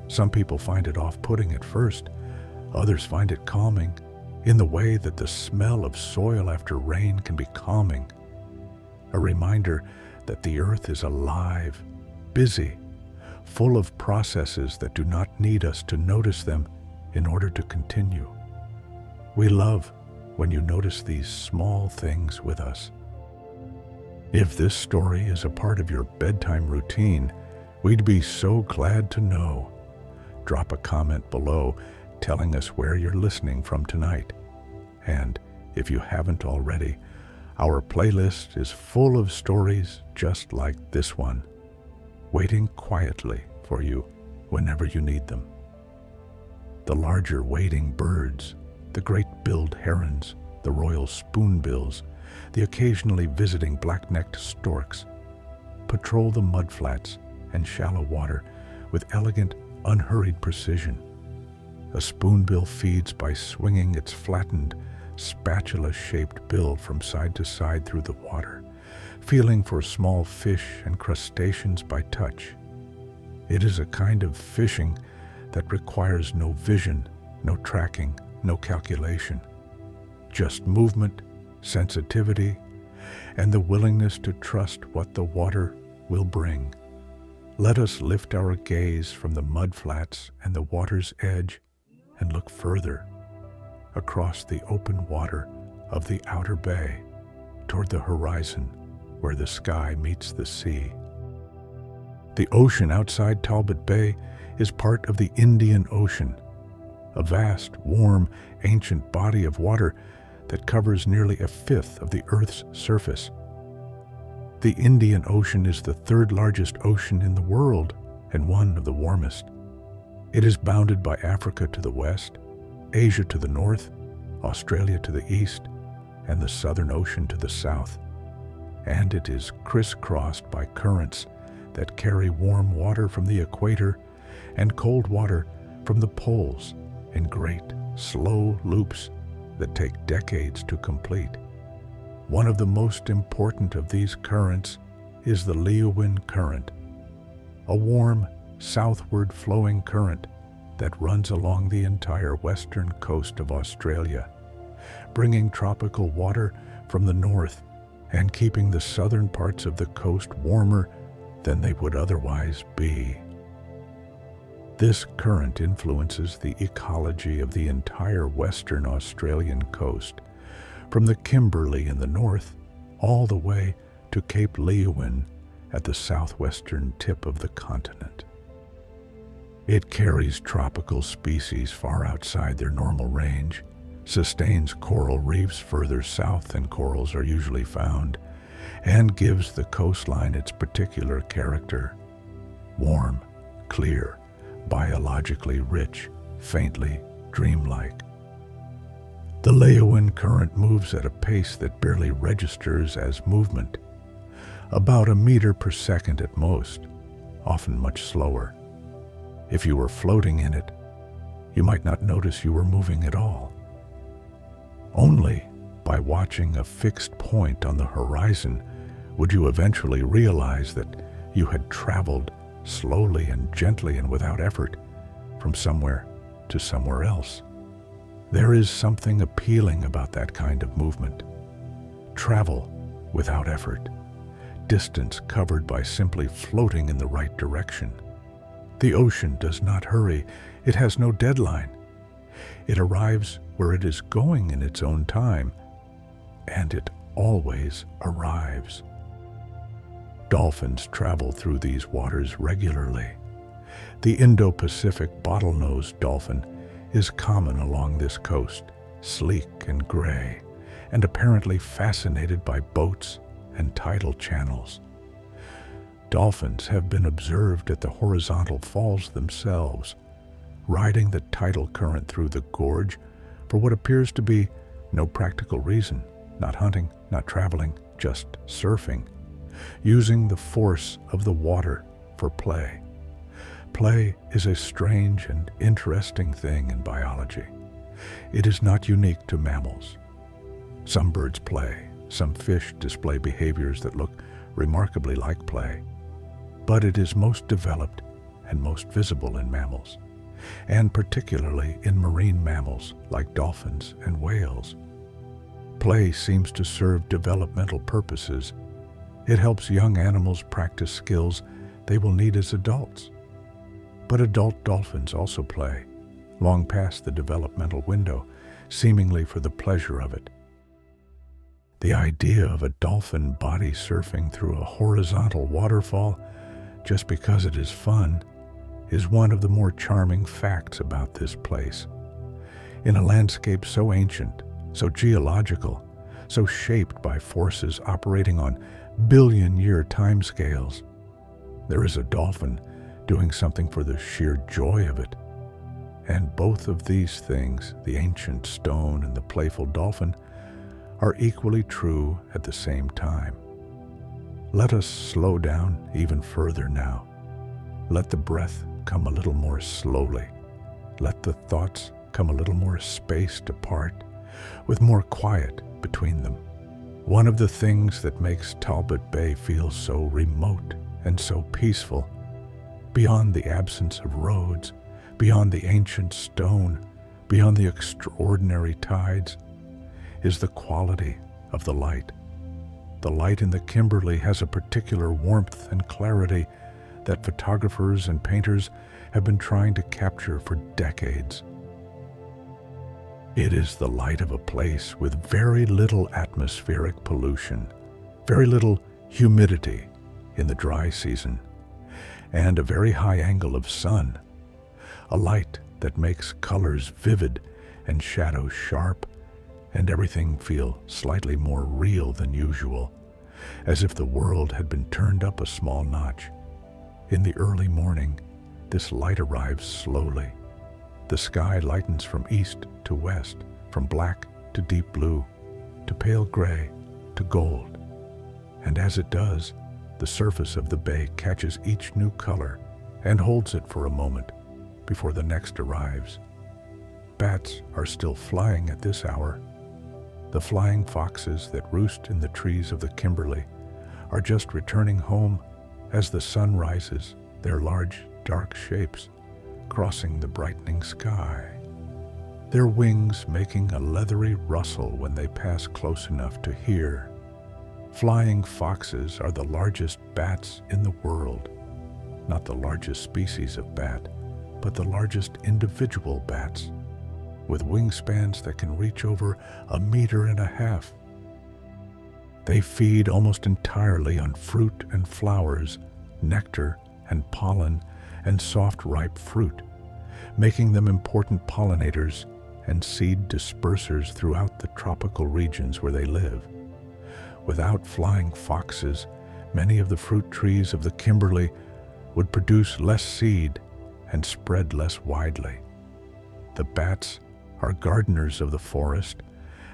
Some people find it off-putting at first. Others find it calming, in the way that the smell of soil after rain can be calming. A reminder that the earth is alive, busy, full of processes that do not need us to notice them in order to continue. We love when you notice these small things with us. If this story is a part of your bedtime routine, we'd be so glad to know. Drop a comment below telling us where you're listening from tonight. And if you haven't already, our playlist is full of stories just like this one, waiting quietly for you whenever you need them. The larger wading birds, the great-billed herons, the royal spoonbills, the occasionally visiting black-necked storks, patrol the mudflats and shallow water with elegant, unhurried precision. A spoonbill feeds by swinging its flattened, spatula-shaped bill from side to side through the water, feeling for small fish and crustaceans by touch. It is a kind of fishing that requires no vision, no tracking, no calculation, just movement, sensitivity, and the willingness to trust what the water will bring. Let us lift our gaze from the mudflats and the water's edge and look further, across the open water of the outer bay, toward the horizon where the sky meets the sea. The ocean outside Talbot Bay is part of the Indian Ocean, a vast, warm, ancient body of water that covers nearly a fifth of the Earth's surface. The Indian Ocean is the third largest ocean in the world and one of the warmest. It is bounded by Africa to the west, Asia to the north, Australia to the east, and the Southern Ocean to the south. And it is crisscrossed by currents that carry warm water from the equator and cold water from the poles in great, slow loops that take decades to complete. One of the most important of these currents is the Leeuwin Current, a warm, southward flowing current that runs along the entire western coast of Australia, bringing tropical water from the north and keeping the southern parts of the coast warmer than they would otherwise be. This current influences the ecology of the entire western Australian coast, from the Kimberley in the north all the way to Cape Leeuwin at the southwestern tip of the continent. It carries tropical species far outside their normal range, sustains coral reefs further south than corals are usually found, and gives the coastline its particular character: warm, clear, biologically rich, faintly dreamlike. The Leeuwin Current moves at a pace that barely registers as movement, about a meter per second at most, often much slower. If you were floating in it, you might not notice you were moving at all. Only by watching a fixed point on the horizon would you eventually realize that you had traveled slowly and gently and without effort from somewhere to somewhere else. There is something appealing about that kind of movement. Travel without effort, distance covered by simply floating in the right direction. The ocean does not hurry. It has no deadline. It arrives where it is going in its own time. and it always arrives. Dolphins travel through these waters regularly. The Indo-Pacific bottlenose dolphin is common along this coast, sleek and gray, and apparently fascinated by boats and tidal channels. Dolphins have been observed at the Horizontal Falls themselves, riding the tidal current through the gorge for what appears to be no practical reason, not hunting, not traveling, just surfing, using the force of the water for play. Play is a strange and interesting thing in biology. It is not unique to mammals. Some birds play, some fish display behaviors that look remarkably like play, but it is most developed and most visible in mammals, and particularly in marine mammals like dolphins and whales. Play seems to serve developmental purposes. It helps young animals practice skills they will need as adults. But adult dolphins also play, long past the developmental window, seemingly for the pleasure of it. The idea of a dolphin body surfing through a horizontal waterfall just because it is fun is one of the more charming facts about this place. In a landscape so ancient, so geological, so shaped by forces operating on billion-year timescales, there is a dolphin doing something for the sheer joy of it. And both of these things, the ancient stone and the playful dolphin, are equally true at the same time. Let us slow down even further now. Let the breath come a little more slowly. Let the thoughts come a little more spaced apart, with more quiet between them. One of the things that makes Talbot Bay feel so remote and so peaceful, beyond the absence of roads, beyond the ancient stone, beyond the extraordinary tides, is the quality of the light. The light in the Kimberley has a particular warmth and clarity that photographers and painters have been trying to capture for decades. It is the light of a place with very little atmospheric pollution, very little humidity in the dry season, and a very high angle of sun. A light that makes colors vivid and shadows sharp, and everything feel slightly more real than usual, as if the world had been turned up a small notch. In the early morning, this light arrives slowly. The sky lightens from east to west, from black to deep blue, to pale gray, to gold. And as it does, the surface of the bay catches each new color and holds it for a moment before the next arrives. Bats are still flying at this hour. The flying foxes that roost in the trees of the Kimberley are just returning home as the sun rises, their large, dark shapes crossing the brightening sky, their wings making a leathery rustle when they pass close enough to hear. Flying foxes are the largest bats in the world, not the largest species of bat, but the largest individual bats, with wingspans that can reach over 1.5 meters. They feed almost entirely on fruit and flowers, nectar and pollen, and soft ripe fruit, making them important pollinators and seed dispersers throughout the tropical regions where they live. Without flying foxes, many of the fruit trees of the Kimberley would produce less seed and spread less widely. The bats are gardeners of the forest,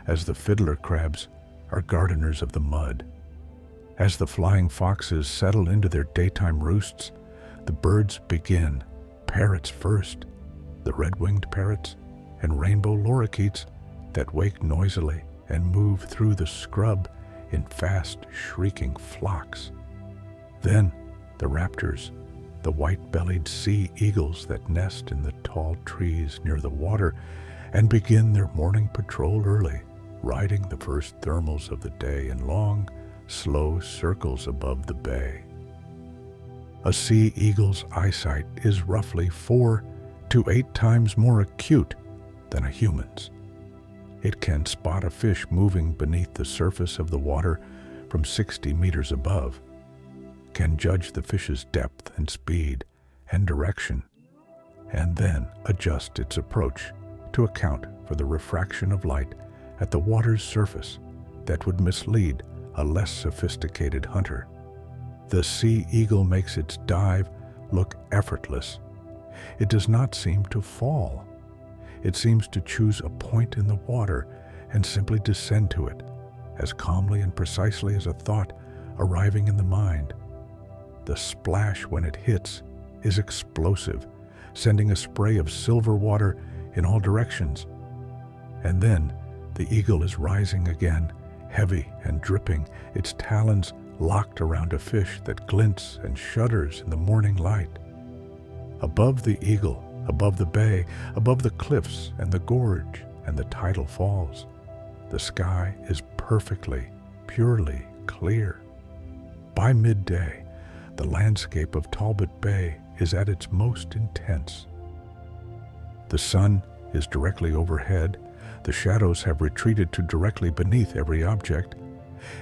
as the fiddler crabs are gardeners of the mud. As the flying foxes settle into their daytime roosts, the birds begin, parrots first, the red-winged parrots and rainbow lorikeets that wake noisily and move through the scrub in fast, shrieking flocks. Then the raptors, the white-bellied sea eagles that nest in the tall trees near the water and begin their morning patrol early, riding the first thermals of the day in long, slow circles above the bay. A sea eagle's eyesight is roughly 4 to 8 times more acute than a human's. It can spot a fish moving beneath the surface of the water from 60 meters above, can judge the fish's depth and speed and direction, and then adjust its approach to account for the refraction of light at the water's surface that would mislead a less sophisticated hunter. The sea eagle makes its dive look effortless. It does not seem to fall. It seems to choose a point in the water and simply descend to it, as calmly and precisely as a thought arriving in the mind. The splash when it hits is explosive, sending a spray of silver water in all directions. And then the eagle is rising again, heavy and dripping, its talons locked around a fish that glints and shudders in the morning light. Above the eagle, above the bay, above the cliffs and the gorge and the tidal falls, the sky is perfectly, purely clear. By midday, the landscape of Talbot Bay is at its most intense. The sun is directly overhead, the shadows have retreated to directly beneath every object,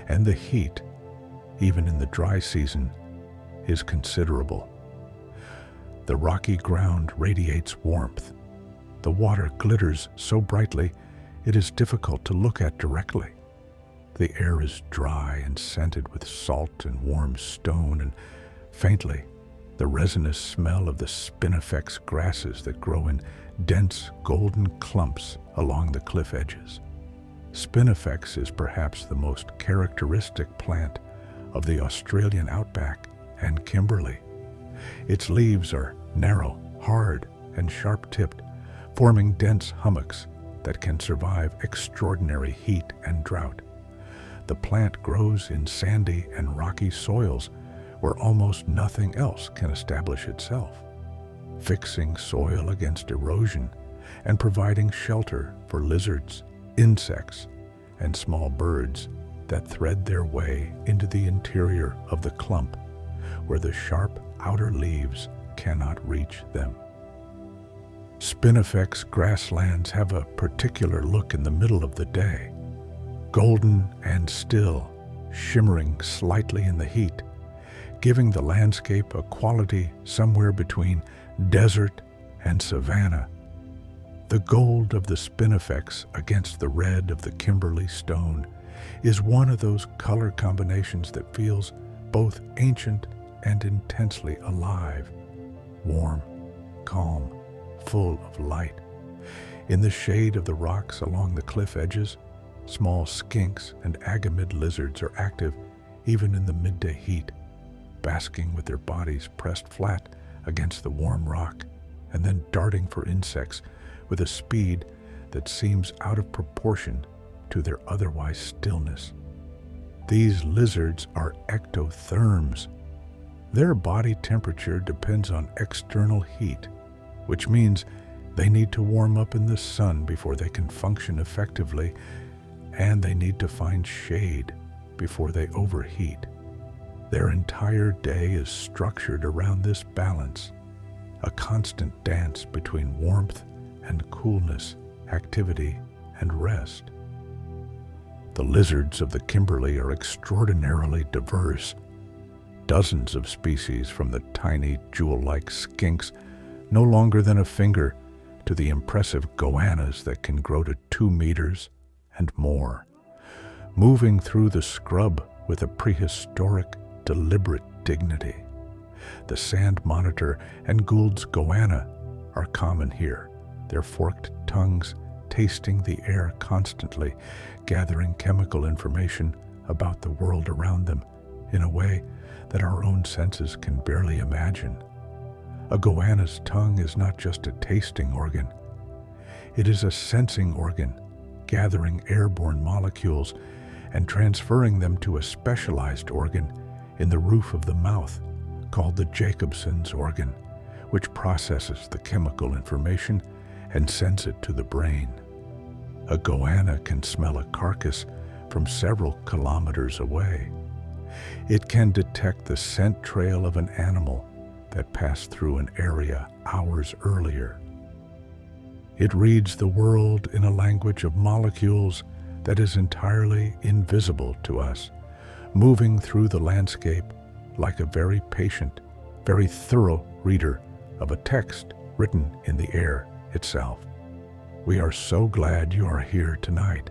and the heat, even in the dry season, is considerable. The rocky ground radiates warmth. The water glitters so brightly it is difficult to look at directly. The air is dry and scented with salt and warm stone, and faintly, the resinous smell of the spinifex grasses that grow in dense golden clumps along the cliff edges. Spinifex is perhaps the most characteristic plant of the Australian outback and Kimberley. Its leaves are narrow, hard, and sharp-tipped, forming dense hummocks that can survive extraordinary heat and drought. The plant grows in sandy and rocky soils where almost nothing else can establish itself, fixing soil against erosion and providing shelter for lizards, insects, and small birds that thread their way into the interior of the clump where the sharp outer leaves cannot reach them. Spinifex grasslands have a particular look in the middle of the day, golden and still, shimmering slightly in the heat, giving the landscape a quality somewhere between desert and savanna. The gold of the spinifex against the red of the Kimberley stone is one of those color combinations that feels both ancient and intensely alive, warm, calm, full of light. In the shade of the rocks along the cliff edges, small skinks and agamid lizards are active even in the midday heat, basking with their bodies pressed flat against the warm rock and then darting for insects with a speed that seems out of proportion to their otherwise stillness. These lizards are ectotherms. Their body temperature depends on external heat, which means they need to warm up in the sun before they can function effectively, and they need to find shade before they overheat. Their entire day is structured around this balance, a constant dance between warmth and coolness, activity and rest. The lizards of the Kimberley are extraordinarily diverse. Dozens of species, from the tiny jewel-like skinks no longer than a finger to the impressive goannas that can grow to 2 meters and more, moving through the scrub with a prehistoric, deliberate dignity. The sand monitor and Gould's goanna are common here, their forked tongues tasting the air constantly, gathering chemical information about the world around them in a way that our own senses can barely imagine. A goanna's tongue is not just a tasting organ. It is a sensing organ, gathering airborne molecules and transferring them to a specialized organ in the roof of the mouth called the Jacobson's organ, which processes the chemical information and sends it to the brain. A goanna can smell a carcass from several kilometers away. It can detect the scent trail of an animal that passed through an area hours earlier. It reads the world in a language of molecules that is entirely invisible to us, moving through the landscape like a very patient, very thorough reader of a text written in the air itself. We are so glad you are here tonight,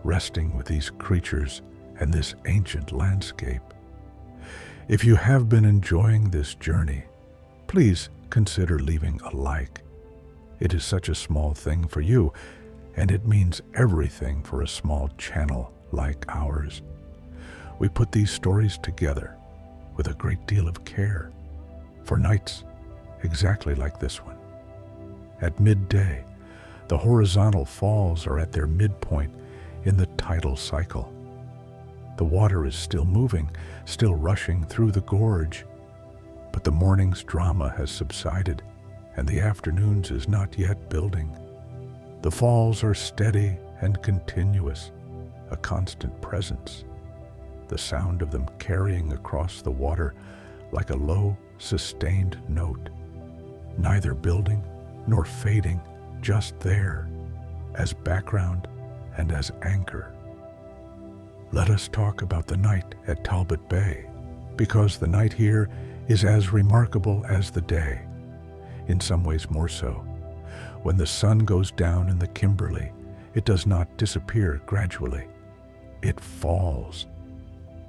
resting with these creatures and this ancient landscape. If you have been enjoying this journey, please consider leaving a like. It is such a small thing for you, and it means everything for a small channel like ours. We put these stories together with a great deal of care for nights exactly like this one. At midday, the horizontal falls are at their midpoint in the tidal cycle. The water is still moving, still rushing through the gorge, but the morning's drama has subsided and the afternoon's is not yet building. The falls are steady and continuous, a constant presence, the sound of them carrying across the water like a low, sustained note, neither building nor fading, just there, as background and as anchor. Let us talk about the night at Talbot Bay, because the night here is as remarkable as the day, in some ways more so. When the sun goes down in the Kimberley, it does not disappear gradually. It falls.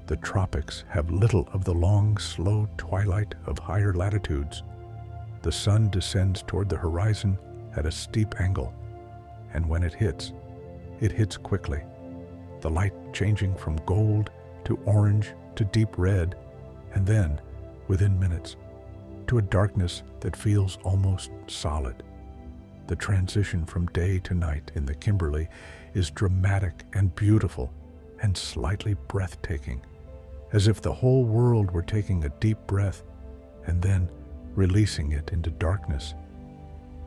The tropics have little of the long, slow twilight of higher latitudes. The sun descends toward the horizon at a steep angle, and when it hits quickly, the light changing from gold to orange to deep red, and then, within minutes, to a darkness that feels almost solid. The transition from day to night in the Kimberley is dramatic and beautiful and slightly breathtaking, as if the whole world were taking a deep breath and then releasing it into darkness.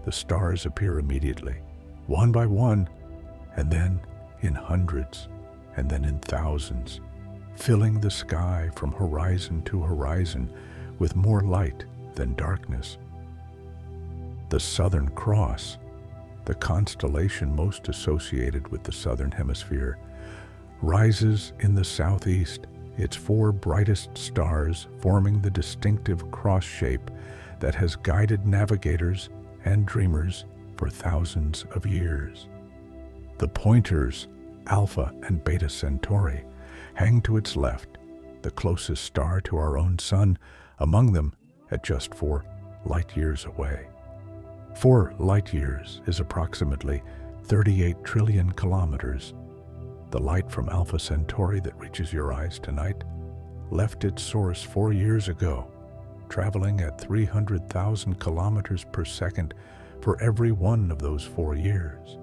The stars appear immediately, one by one, and then in hundreds, and then in thousands, filling the sky from horizon to horizon with more light than darkness. The Southern Cross, the constellation most associated with the Southern Hemisphere, rises in the southeast, its four brightest stars forming the distinctive cross shape that has guided navigators and dreamers for thousands of years. The pointers, Alpha and Beta Centauri, hang to its left, the closest star to our own sun, among them at just 4 light years away. 4 light years is approximately 38 trillion kilometers. The light from Alpha Centauri that reaches your eyes tonight left its source 4 years ago, traveling at 300,000 kilometers per second for every one of those 4 years.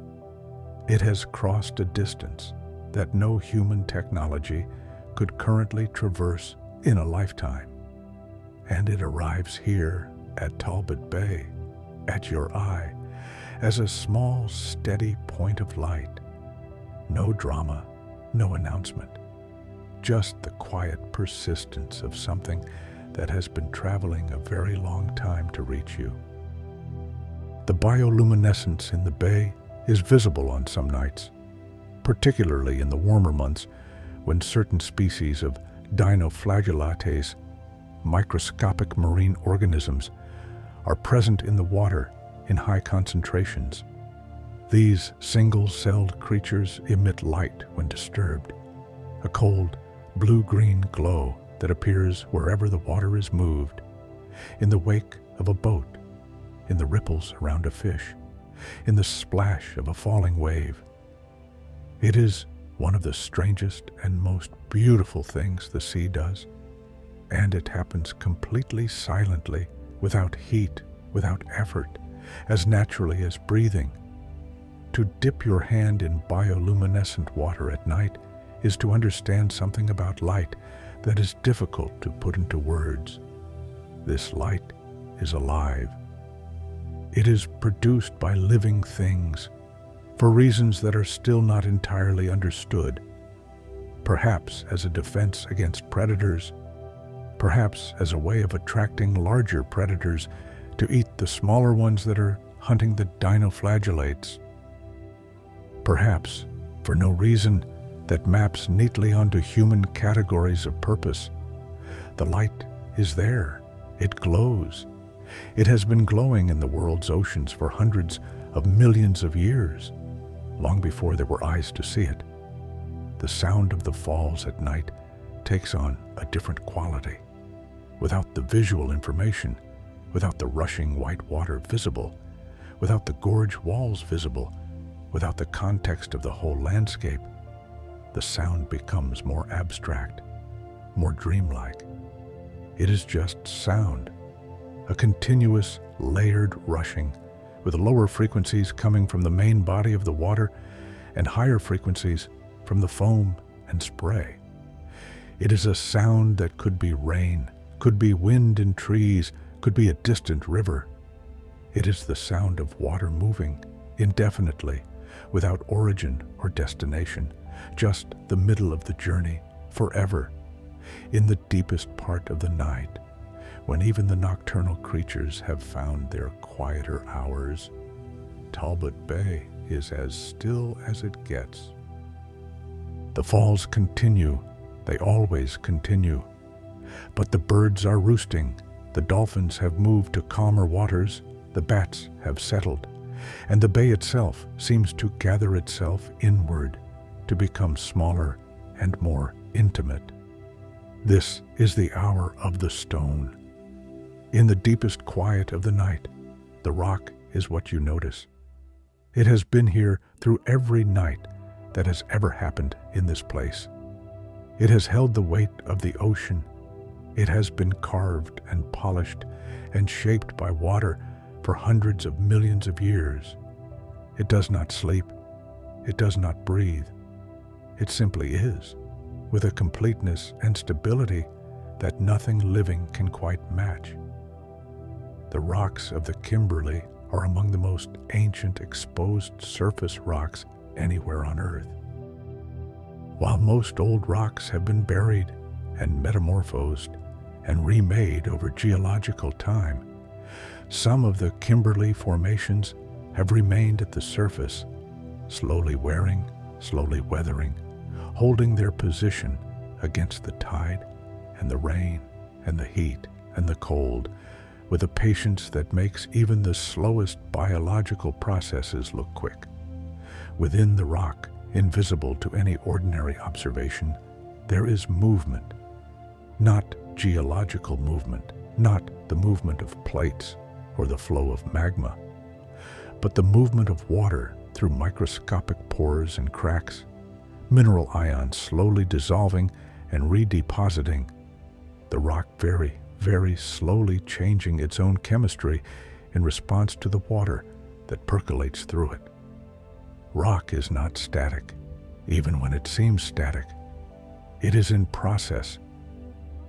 It has crossed a distance that no human technology could currently traverse in a lifetime. And it arrives here at Talbot Bay, at your eye, as a small, steady point of light. No drama, no announcement, just the quiet persistence of something that has been traveling a very long time to reach you. The bioluminescence in the bay is visible on some nights, particularly in the warmer months when certain species of dinoflagellates, microscopic marine organisms, are present in the water in high concentrations. These single-celled creatures emit light when disturbed, a cold blue-green glow that appears wherever the water is moved, in the wake of a boat, in the ripples around a fish, in the splash of a falling wave. It is one of the strangest and most beautiful things the sea does, and it happens completely silently, without heat, without effort, as naturally as breathing. To dip your hand in bioluminescent water at night is to understand something about light that is difficult to put into words. This light is alive. It is produced by living things, for reasons that are still not entirely understood. Perhaps as a defense against predators, perhaps as a way of attracting larger predators to eat the smaller ones that are hunting the dinoflagellates. Perhaps for no reason that maps neatly onto human categories of purpose. The light is there. It glows. It has been glowing in the world's oceans for hundreds of millions of years, long before there were eyes to see it. The sound of the falls at night takes on a different quality. Without the visual information, without the rushing white water visible, without the gorge walls visible, without the context of the whole landscape, the sound becomes more abstract, more dreamlike. It is just sound, a continuous, layered rushing, with lower frequencies coming from the main body of the water and higher frequencies from the foam and spray. It is a sound that could be rain, could be wind in trees, could be a distant river. It is the sound of water moving indefinitely, without origin or destination, just the middle of the journey, forever, in the deepest part of the night, when even the nocturnal creatures have found their quieter hours. Talbot Bay is as still as it gets. The falls continue, they always continue. But the birds are roosting, the dolphins have moved to calmer waters, the bats have settled, and the bay itself seems to gather itself inward, to become smaller and more intimate. This is the hour of the stone. In the deepest quiet of the night, the rock is what you notice. It has been here through every night that has ever happened in this place. It has held the weight of the ocean. It has been carved and polished and shaped by water for hundreds of millions of years. It does not sleep. It does not breathe. It simply is, with a completeness and stability that nothing living can quite match. The rocks of the Kimberley are among the most ancient exposed surface rocks anywhere on Earth. While most old rocks have been buried and metamorphosed and remade over geological time, some of the Kimberley formations have remained at the surface, slowly wearing, slowly weathering, holding their position against the tide and the rain and the heat and the cold, with a patience that makes even the slowest biological processes look quick. Within the rock, invisible to any ordinary observation, there is movement. Not geological movement, not the movement of plates or the flow of magma, but the movement of water through microscopic pores and cracks, mineral ions slowly dissolving and redepositing, the rock very, very slowly changing its own chemistry in response to the water that percolates through it. Rock is not static, even when it seems static. It is in process,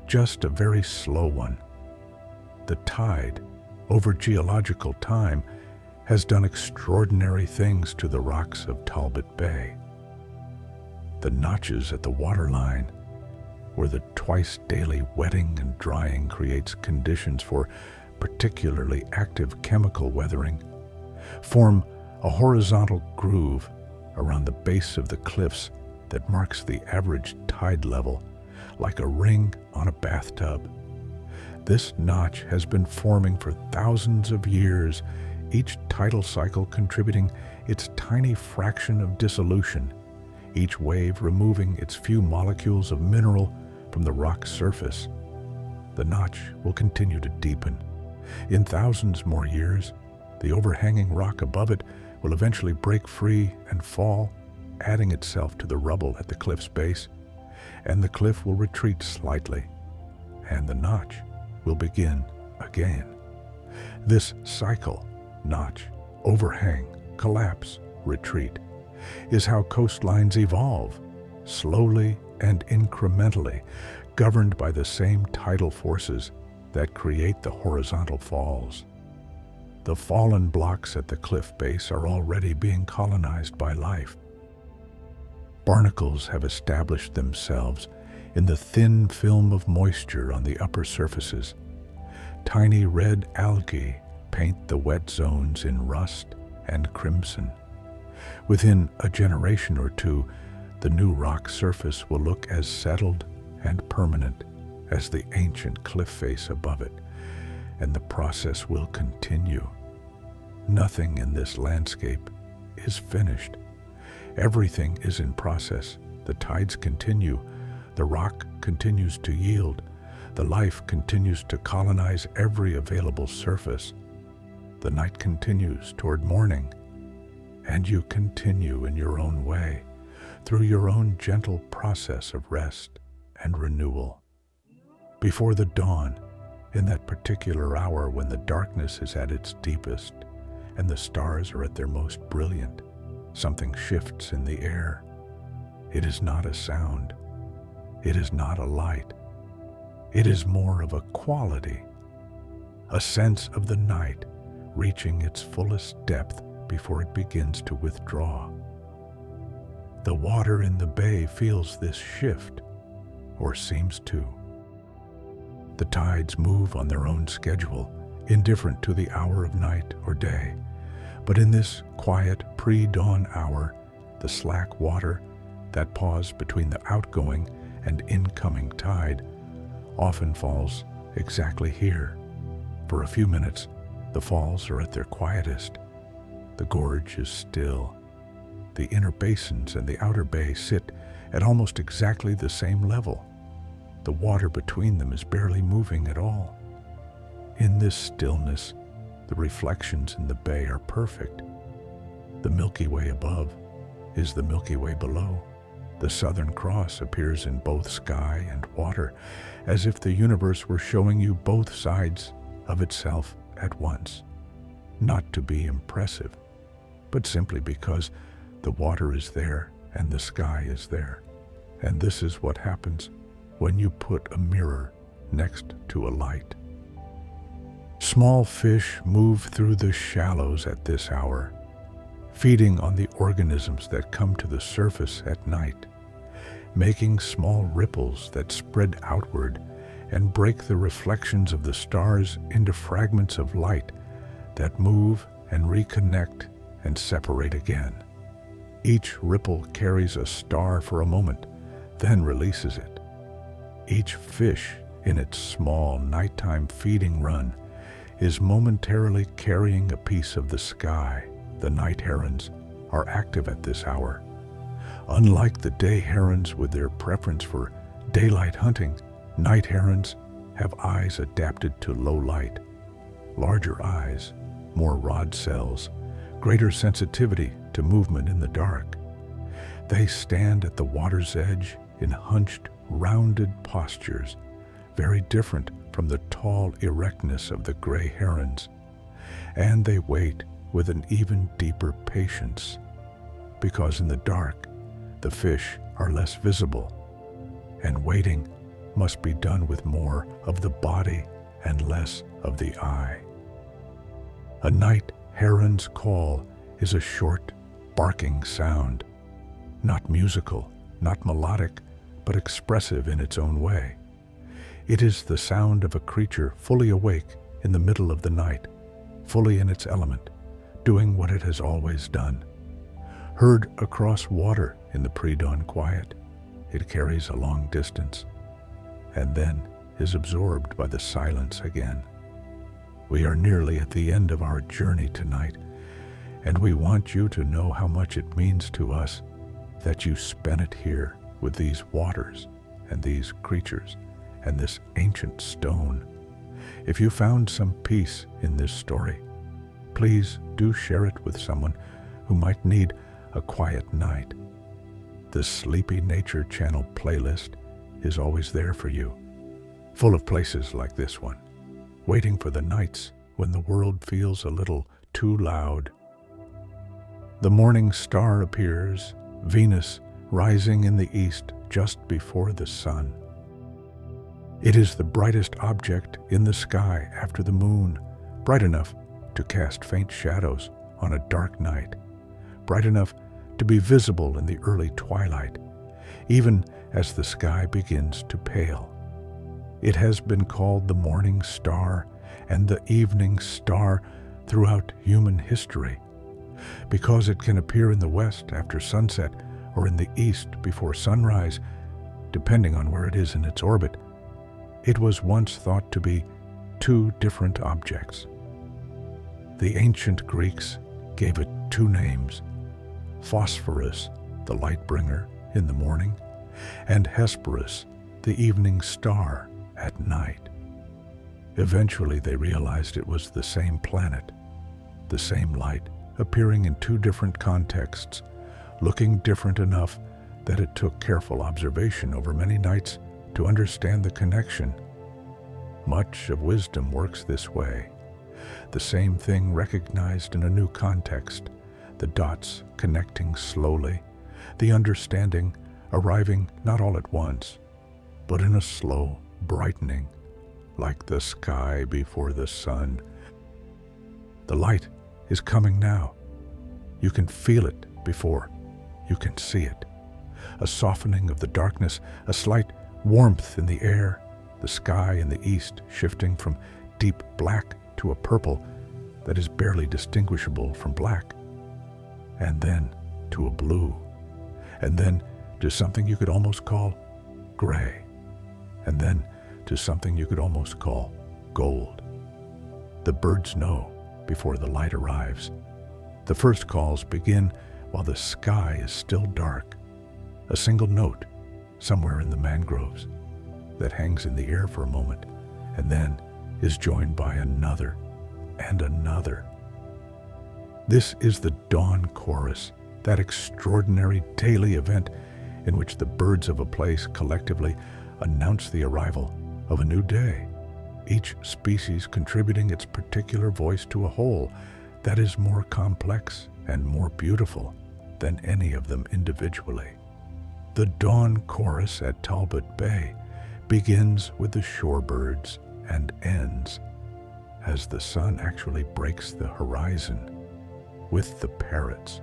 just a very slow one. The tide, over geological time, has done extraordinary things to the rocks of Talbot Bay. The notches at the waterline, where the twice daily wetting and drying creates conditions for particularly active chemical weathering, form a horizontal groove around the base of the cliffs that marks the average tide level, like a ring on a bathtub. This notch has been forming for thousands of years, each tidal cycle contributing its tiny fraction of dissolution, each wave removing its few molecules of mineral from the rock's surface. The notch will continue to deepen. In thousands more years, the overhanging rock above it will eventually break free and fall, adding itself to the rubble at the cliff's base, and the cliff will retreat slightly, and the notch will begin again. This cycle, notch, overhang, collapse, retreat, is how coastlines evolve, slowly and incrementally, governed by the same tidal forces that create the horizontal falls. The fallen blocks at the cliff base are already being colonized by life. Barnacles have established themselves in the thin film of moisture on the upper surfaces. Tiny red algae paint the wet zones in rust and crimson. Within a generation or two, the new rock surface will look as settled and permanent as the ancient cliff face above it, and the process will continue. Nothing in this landscape is finished. Everything is in process. The tides continue. The rock continues to yield. The life continues to colonize every available surface. The night continues toward morning, and you continue in your own way, through your own gentle process of rest and renewal. Before the dawn, in that particular hour when the darkness is at its deepest and the stars are at their most brilliant, something shifts in the air. It is not a sound. It is not a light. It is more of a quality, a sense of the night reaching its fullest depth before it begins to withdraw. The water in the bay feels this shift, or seems to. The tides move on their own schedule, indifferent to the hour of night or day. But in this quiet pre-dawn hour, the slack water, that pause between the outgoing and incoming tide, often falls exactly here. For a few minutes, the falls are at their quietest. The gorge is still. The inner basins and the outer bay sit at almost exactly the same level. The water between them is barely moving at all. In this stillness, the reflections in the bay are perfect. The Milky Way above is the Milky Way below. The Southern Cross appears in both sky and water, as if the universe were showing you both sides of itself at once. Not to be impressive, but simply because the water is there and the sky is there. And this is what happens when you put a mirror next to a light. Small fish move through the shallows at this hour, feeding on the organisms that come to the surface at night, making small ripples that spread outward and break the reflections of the stars into fragments of light that move and reconnect and separate again. Each ripple carries a star for a moment, then releases it. Each fish, in its small nighttime feeding run, is momentarily carrying a piece of the sky. The night herons are active at this hour. Unlike the day herons with their preference for daylight hunting, night herons have eyes adapted to low light, larger eyes, more rod cells, greater sensitivity to movement in the dark. They stand at the water's edge in hunched, rounded postures, very different from the tall erectness of the gray herons, and they wait with an even deeper patience, because in the dark, the fish are less visible, and waiting must be done with more of the body and less of the eye. A night heron's call is a short, barking sound, not musical, not melodic, but expressive in its own way. It is the sound of a creature fully awake in the middle of the night, fully in its element, doing what it has always done. Heard across water in the pre-dawn quiet, it carries a long distance, and then is absorbed by the silence again. We are nearly at the end of our journey tonight, and we want you to know how much it means to us that you spent it here with these waters and these creatures and this ancient stone. If you found some peace in this story, please do share it with someone who might need a quiet night. The Sleepy Nature Channel playlist is always there for you, full of places like this one, waiting for the nights when the world feels a little too loud. The morning star appears, Venus rising in the east just before the sun. It is the brightest object in the sky after the moon, bright enough to cast faint shadows on a dark night, bright enough to be visible in the early twilight, even as the sky begins to pale. It has been called the morning star and the evening star throughout human history. Because it can appear in the west after sunset or in the east before sunrise, depending on where it is in its orbit, it was once thought to be two different objects. The ancient Greeks gave it two names: Phosphorus, the light bringer in the morning, and Hesperus, the evening star at night. Eventually they realized it was the same planet, the same light, appearing in two different contexts, looking different enough that it took careful observation over many nights to understand the connection. Much of wisdom works this way. The same thing recognized in a new context, the dots connecting slowly, the understanding arriving not all at once, but in a slow brightening, like the sky before the sun. The light is coming now. You can feel it before you can see it. A softening of the darkness, a slight warmth in the air, the sky in the east shifting from deep black to a purple that is barely distinguishable from black, and then to a blue, and then to something you could almost call gray, and then to something you could almost call gold. The birds know before the light arrives. The first calls begin while the sky is still dark. A single note somewhere in the mangroves that hangs in the air for a moment and then is joined by another and another. This is the dawn chorus, that extraordinary daily event in which the birds of a place collectively announce the arrival of a new day, each species contributing its particular voice to a whole that is more complex and more beautiful than any of them individually. The dawn chorus at Talbot Bay begins with the shorebirds and ends, as the sun actually breaks the horizon, with the parrots.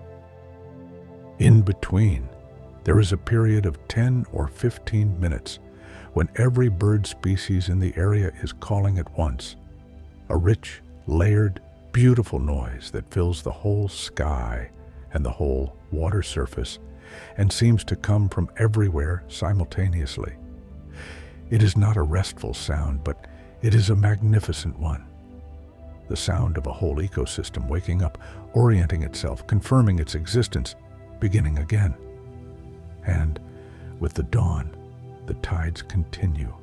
In between, there is a period of 10 or 15 minutes when every bird species in the area is calling at once, a rich, layered, beautiful noise that fills the whole sky and the whole water surface and seems to come from everywhere simultaneously. It is not a restful sound, but it is a magnificent one. The sound of a whole ecosystem waking up, orienting itself, confirming its existence, beginning again. And with the dawn, the tides continue.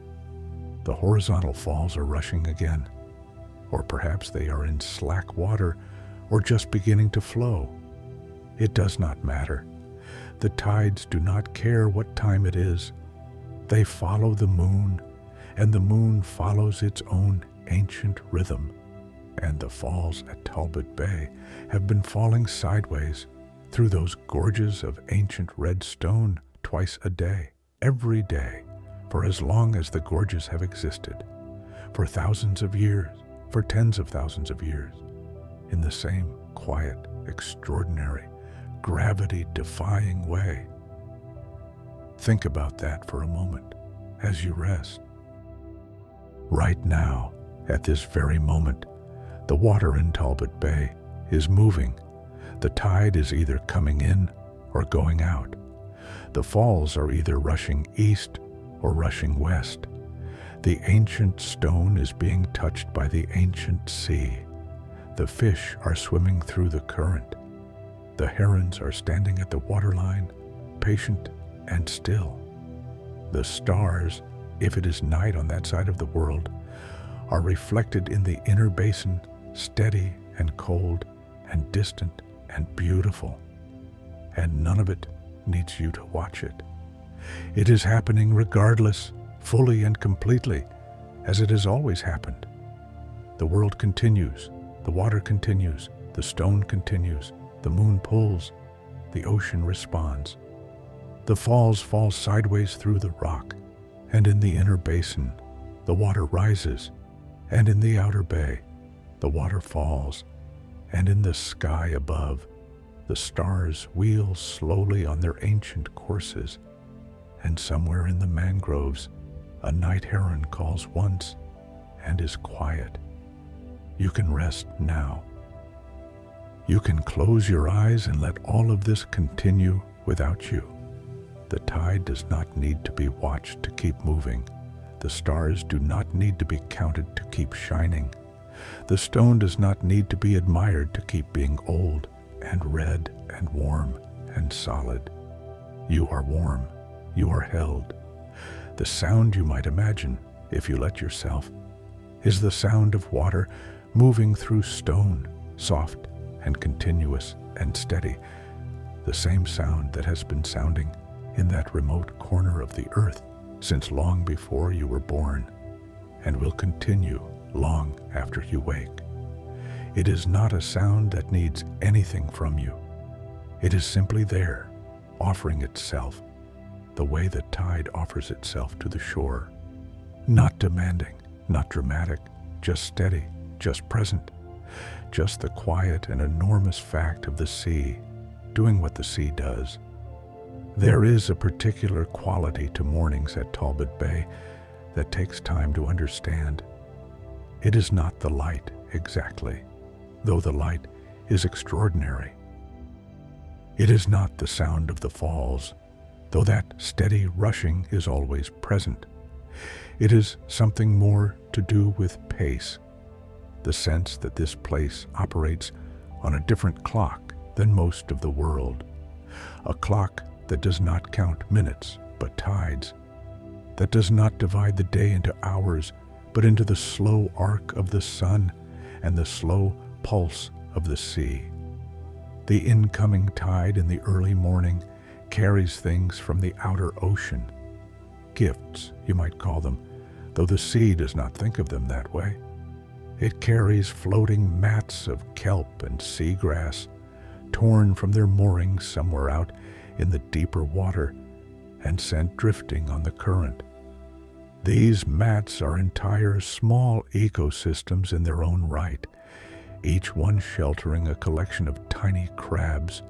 The horizontal falls are rushing again, or perhaps they are in slack water or just beginning to flow. It does not matter. The tides do not care what time it is. They follow the moon, and the moon follows its own ancient rhythm. And the falls at Talbot Bay have been falling sideways through those gorges of ancient red stone twice a day, every day, for as long as the gorges have existed, for thousands of years, for tens of thousands of years, in the same quiet, extraordinary, gravity-defying way. Think about that for a moment as you rest. Right now, at this very moment, the water in Talbot Bay is moving. The tide is either coming in or going out. The falls are either rushing east or rushing west. The ancient stone is being touched by the ancient sea. The fish are swimming through the current. The herons are standing at the waterline, patient and still. The stars, if it is night on that side of the world, are reflected in the inner basin, steady and cold and distant and beautiful. And none of it needs you to watch it. It is happening regardless, fully and completely, as it has always happened. The world continues, the water continues, the stone continues, the moon pulls, the ocean responds. The falls fall sideways through the rock, and in the inner basin, the water rises, and in the outer bay, the water falls, and in the sky above, the stars wheel slowly on their ancient courses, and somewhere in the mangroves, a night heron calls once and is quiet. You can rest now You can close your eyes and let all of this continue without you. The tide does not need to be watched to keep moving. The stars do not need to be counted to keep shining. The stone does not need to be admired to keep being old and red and warm and solid. You are warm. You are held. The sound you might imagine, if you let yourself, is the sound of water moving through stone, soft and continuous and steady, the same sound that has been sounding in that remote corner of the earth since long before you were born, and will continue long after you wake. It is not a sound that needs anything from you. It is simply there, offering itself, the way the tide offers itself to the shore. Not demanding, not dramatic, just steady, just present, just the quiet and enormous fact of the sea, doing what the sea does. There is a particular quality to mornings at Talbot Bay that takes time to understand. It is not the light exactly, though the light is extraordinary. It is not the sound of the falls, though that steady rushing is always present. It is something more to do with pace, the sense that this place operates on a different clock than most of the world, a clock that does not count minutes but tides, that does not divide the day into hours but into the slow arc of the sun and the slow pulse of the sea. The incoming tide in the early morning carries things from the outer ocean. Gifts, you might call them, though the sea does not think of them that way. It carries floating mats of kelp and seagrass, torn from their moorings somewhere out in the deeper water and sent drifting on the current. These mats are entire small ecosystems in their own right, each one sheltering a collection of tiny crabs,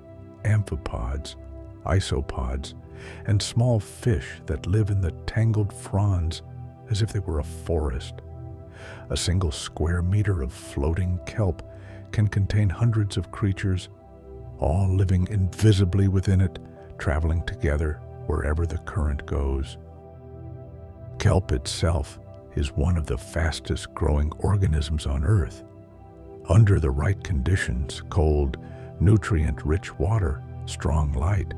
amphipods, isopods, and small fish that live in the tangled fronds as if they were a forest. A single square meter of floating kelp can contain hundreds of creatures, all living invisibly within it, traveling together wherever the current goes. Kelp itself is one of the fastest growing organisms on Earth. Under the right conditions, cold, nutrient-rich water, strong light,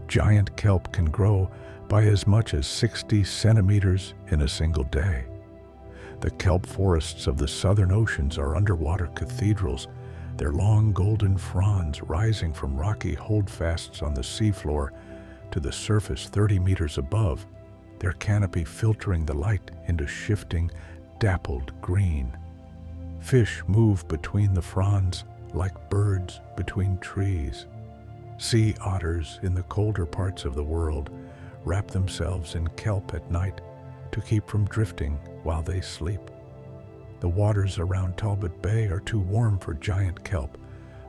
giant kelp can grow by as much as 60 centimeters in a single day. The kelp forests of the southern oceans are underwater cathedrals, their long golden fronds rising from rocky holdfasts on the seafloor to the surface 30 meters above, their canopy filtering the light into shifting, dappled green. Fish move between the fronds like birds between trees. Sea otters in the colder parts of the world wrap themselves in kelp at night to keep from drifting while they sleep. The waters around Talbot Bay are too warm for giant kelp,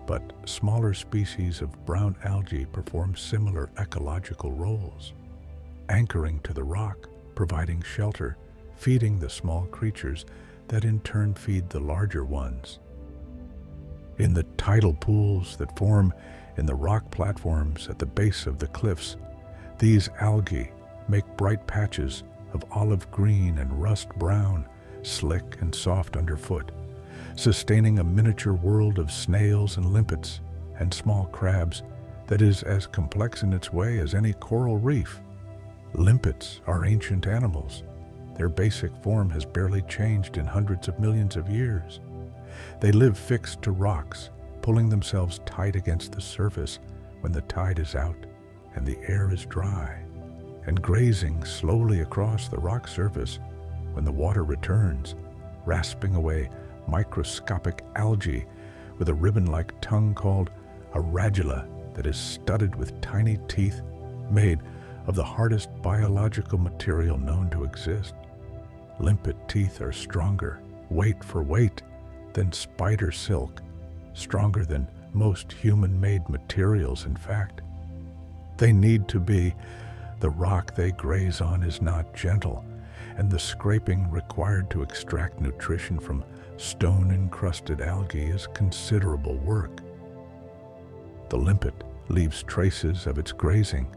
but smaller species of brown algae perform similar ecological roles, anchoring to the rock, providing shelter, feeding the small creatures that in turn feed the larger ones. In the tidal pools that form in the rock platforms at the base of the cliffs, these algae make bright patches of olive green and rust brown, slick and soft underfoot, sustaining a miniature world of snails and limpets and small crabs that is as complex in its way as any coral reef. Limpets are ancient animals. Their basic form has barely changed in hundreds of millions of years. They live fixed to rocks, pulling themselves tight against the surface when the tide is out and the air is dry, and grazing slowly across the rock surface when the water returns, rasping away microscopic algae with a ribbon-like tongue called a radula that is studded with tiny teeth made of the hardest biological material known to exist. Limpet teeth are stronger, weight for weight, than spider silk, stronger than most human-made materials, in fact. They need to be. The rock they graze on is not gentle, and the scraping required to extract nutrition from stone-encrusted algae is considerable work. The limpet leaves traces of its grazing,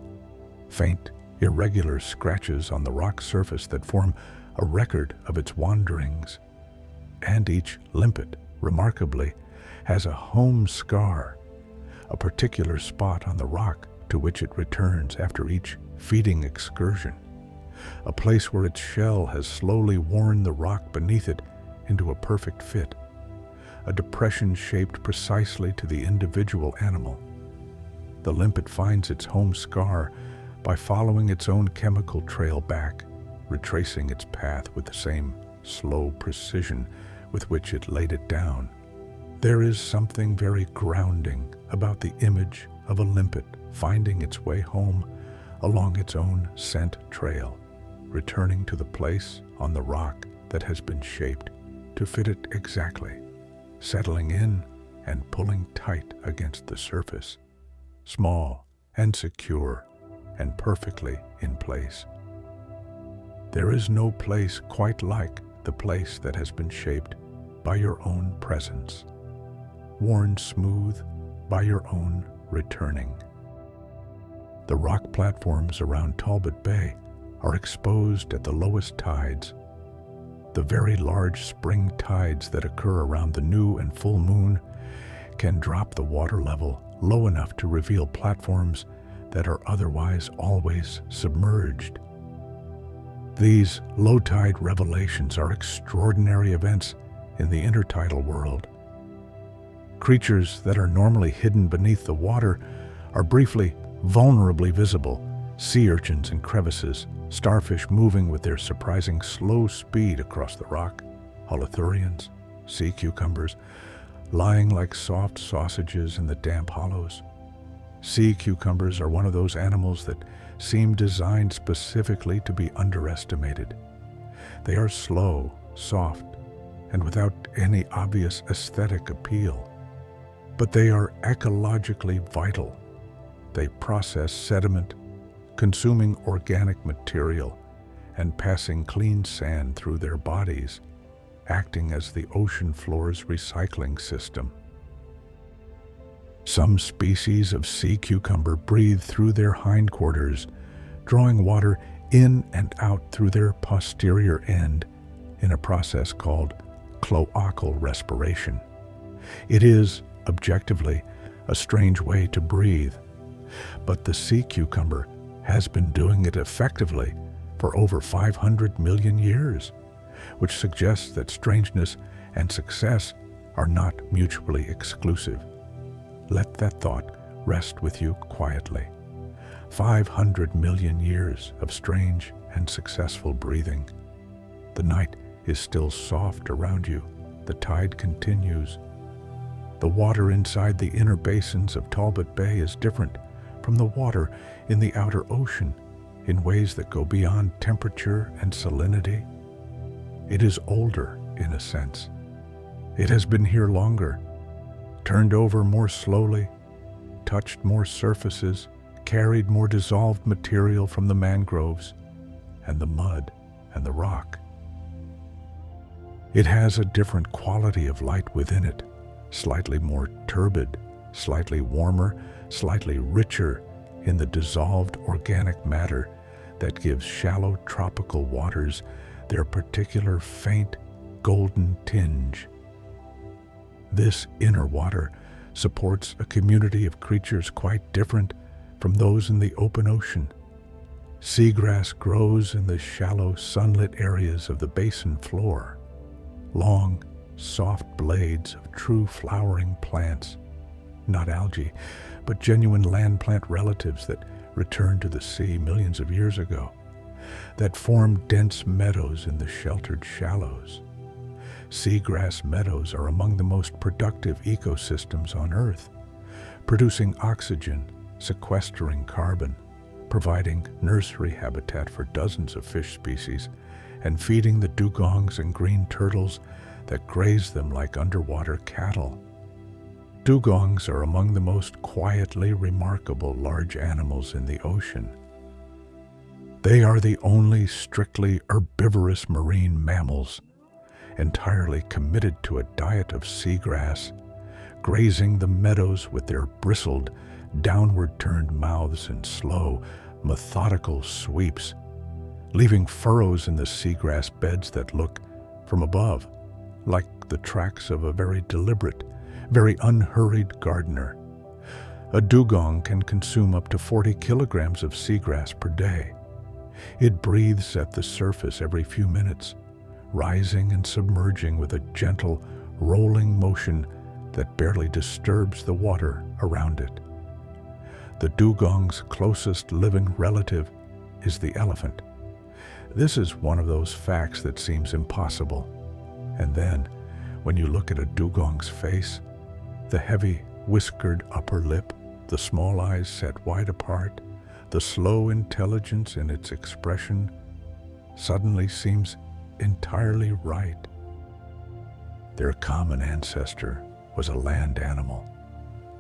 faint, irregular scratches on the rock surface that form a record of its wanderings. And each limpet, remarkably, has a home scar, a particular spot on the rock to which it returns after each feeding excursion, a place where its shell has slowly worn the rock beneath it into a perfect fit, a depression shaped precisely to the individual animal. The limpet finds its home scar by following its own chemical trail back, retracing its path with the same slow precision with which it laid it down. There is something very grounding about the image of a limpet finding its way home along its own scent trail, returning to the place on the rock that has been shaped to fit it exactly, settling in and pulling tight against the surface, small and secure and perfectly in place. There is no place quite like the place that has been shaped by your own presence, worn smooth by your own returning. The rock platforms around Talbot Bay are exposed at the lowest tides. The very large spring tides that occur around the new and full moon can drop the water level low enough to reveal platforms that are otherwise always submerged. These low-tide revelations are extraordinary events in the intertidal world. Creatures that are normally hidden beneath the water are briefly, vulnerably visible. Sea urchins in crevices, starfish moving with their surprising slow speed across the rock, holothurians, sea cucumbers, lying like soft sausages in the damp hollows. Sea cucumbers are one of those animals that seem designed specifically to be underestimated. They are slow, soft, and without any obvious aesthetic appeal. But they are ecologically vital. They process sediment, consuming organic material, and passing clean sand through their bodies, acting as the ocean floor's recycling system. Some species of sea cucumber breathe through their hindquarters, drawing water in and out through their posterior end in a process called cloacal respiration. It is, objectively, a strange way to breathe, but the sea cucumber has been doing it effectively for over 500 million years, which suggests that strangeness and success are not mutually exclusive. Let that thought rest with you quietly. 500 million years of strange and successful breathing. The night is still soft around you. The tide continues. The water inside the inner basins of Talbot Bay is different from the water in the outer ocean in ways that go beyond temperature and salinity. It is older, in a sense. It has been here longer, turned over more slowly, touched more surfaces, carried more dissolved material from the mangroves and the mud and the rock. It has a different quality of light within it, slightly more turbid, slightly warmer, slightly richer in the dissolved organic matter that gives shallow tropical waters their particular faint golden tinge. This inner water supports a community of creatures quite different from those in the open ocean. Seagrass grows in the shallow sunlit areas of the basin floor, long, soft blades of true flowering plants, not algae, but genuine land plant relatives that returned to the sea millions of years ago, that form dense meadows in the sheltered shallows. Seagrass meadows are among the most productive ecosystems on Earth, producing oxygen, sequestering carbon, providing nursery habitat for dozens of fish species, and feeding the dugongs and green turtles that graze them like underwater cattle. Dugongs are among the most quietly remarkable large animals in the ocean. They are the only strictly herbivorous marine mammals, entirely committed to a diet of seagrass, grazing the meadows with their bristled, downward-turned mouths in slow, methodical sweeps, leaving furrows in the seagrass beds that look, from above, like the tracks of a very deliberate, very unhurried gardener. A dugong can consume up to 40 kilograms of seagrass per day. It breathes at the surface every few minutes, rising and submerging with a gentle, rolling motion that barely disturbs the water around it. The dugong's closest living relative is the elephant. This is one of those facts that seems impossible. And then, when you look at a dugong's face, the heavy, whiskered upper lip, the small eyes set wide apart, the slow intelligence in its expression, suddenly seems entirely right. Their common ancestor was a land animal,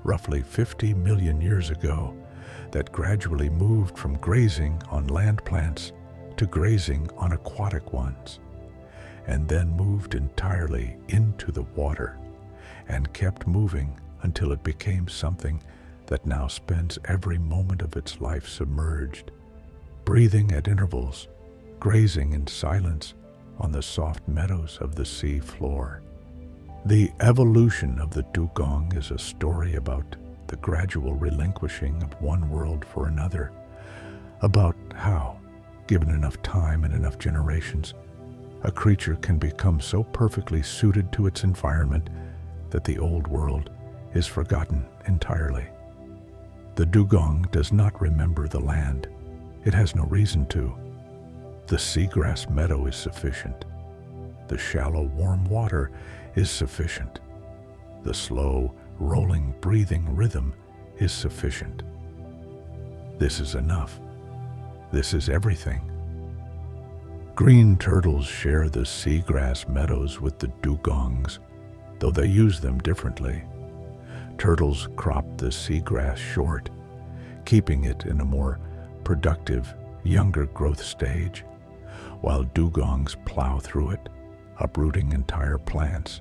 roughly 50 million years ago, that gradually moved from grazing on land plants to grazing on aquatic ones, and then moved entirely into the water, and kept moving until it became something that now spends every moment of its life submerged, breathing at intervals, grazing in silence on the soft meadows of the sea floor. The evolution of the dugong is a story about the gradual relinquishing of one world for another, about how, given enough time and enough generations, a creature can become so perfectly suited to its environment that the old world is forgotten entirely. The dugong does not remember the land. It has no reason to. The seagrass meadow is sufficient. The shallow, warm water is sufficient. The slow, rolling, breathing rhythm is sufficient. This is enough. This is everything. Green turtles share the seagrass meadows with the dugongs, though they use them differently. Turtles crop the seagrass short, keeping it in a more productive, younger growth stage, while dugongs plow through it, uprooting entire plants.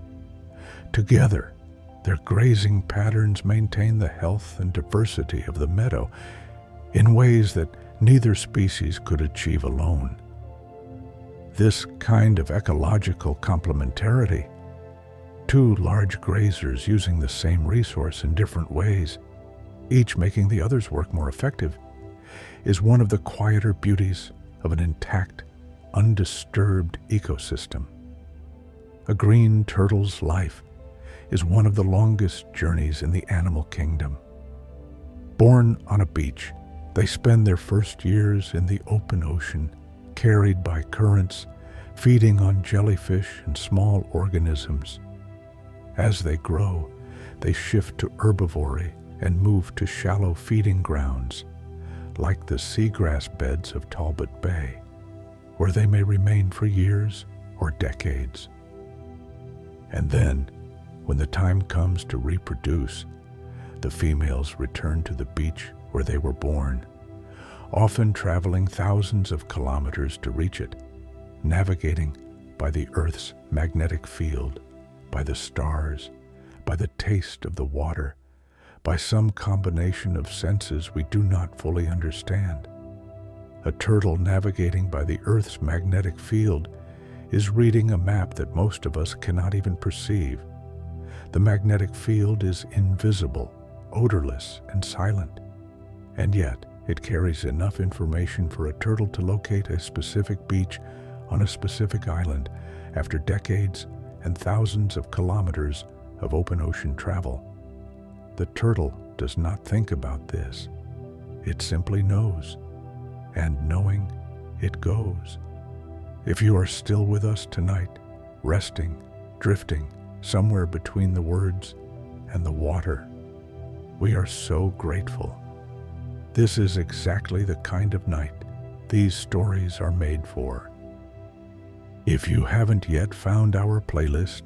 Together, their grazing patterns maintain the health and diversity of the meadow in ways that neither species could achieve alone. This kind of ecological complementarity, two large grazers using the same resource in different ways, each making the other's work more effective, is one of the quieter beauties of an intact, undisturbed ecosystem. A green turtle's life is one of the longest journeys in the animal kingdom. Born on a beach, they spend their first years in the open ocean, carried by currents, feeding on jellyfish and small organisms. As they grow, they shift to herbivory and move to shallow feeding grounds, like the seagrass beds of Talbot Bay, where they may remain for years or decades. And then, when the time comes to reproduce, the females return to the beach where they were born, often traveling thousands of kilometers to reach it, navigating by the Earth's magnetic field, by the stars, by the taste of the water, by some combination of senses we do not fully understand. A turtle navigating by the Earth's magnetic field is reading a map that most of us cannot even perceive. The magnetic field is invisible, odorless, and silent, and yet it carries enough information for a turtle to locate a specific beach on a specific island after decades and thousands of kilometers of open ocean travel. The turtle does not think about this. It simply knows, and knowing, it goes. If you are still with us tonight, resting, drifting, somewhere between the words and the water, we are so grateful. This is exactly the kind of night these stories are made for. If you haven't yet found our playlist,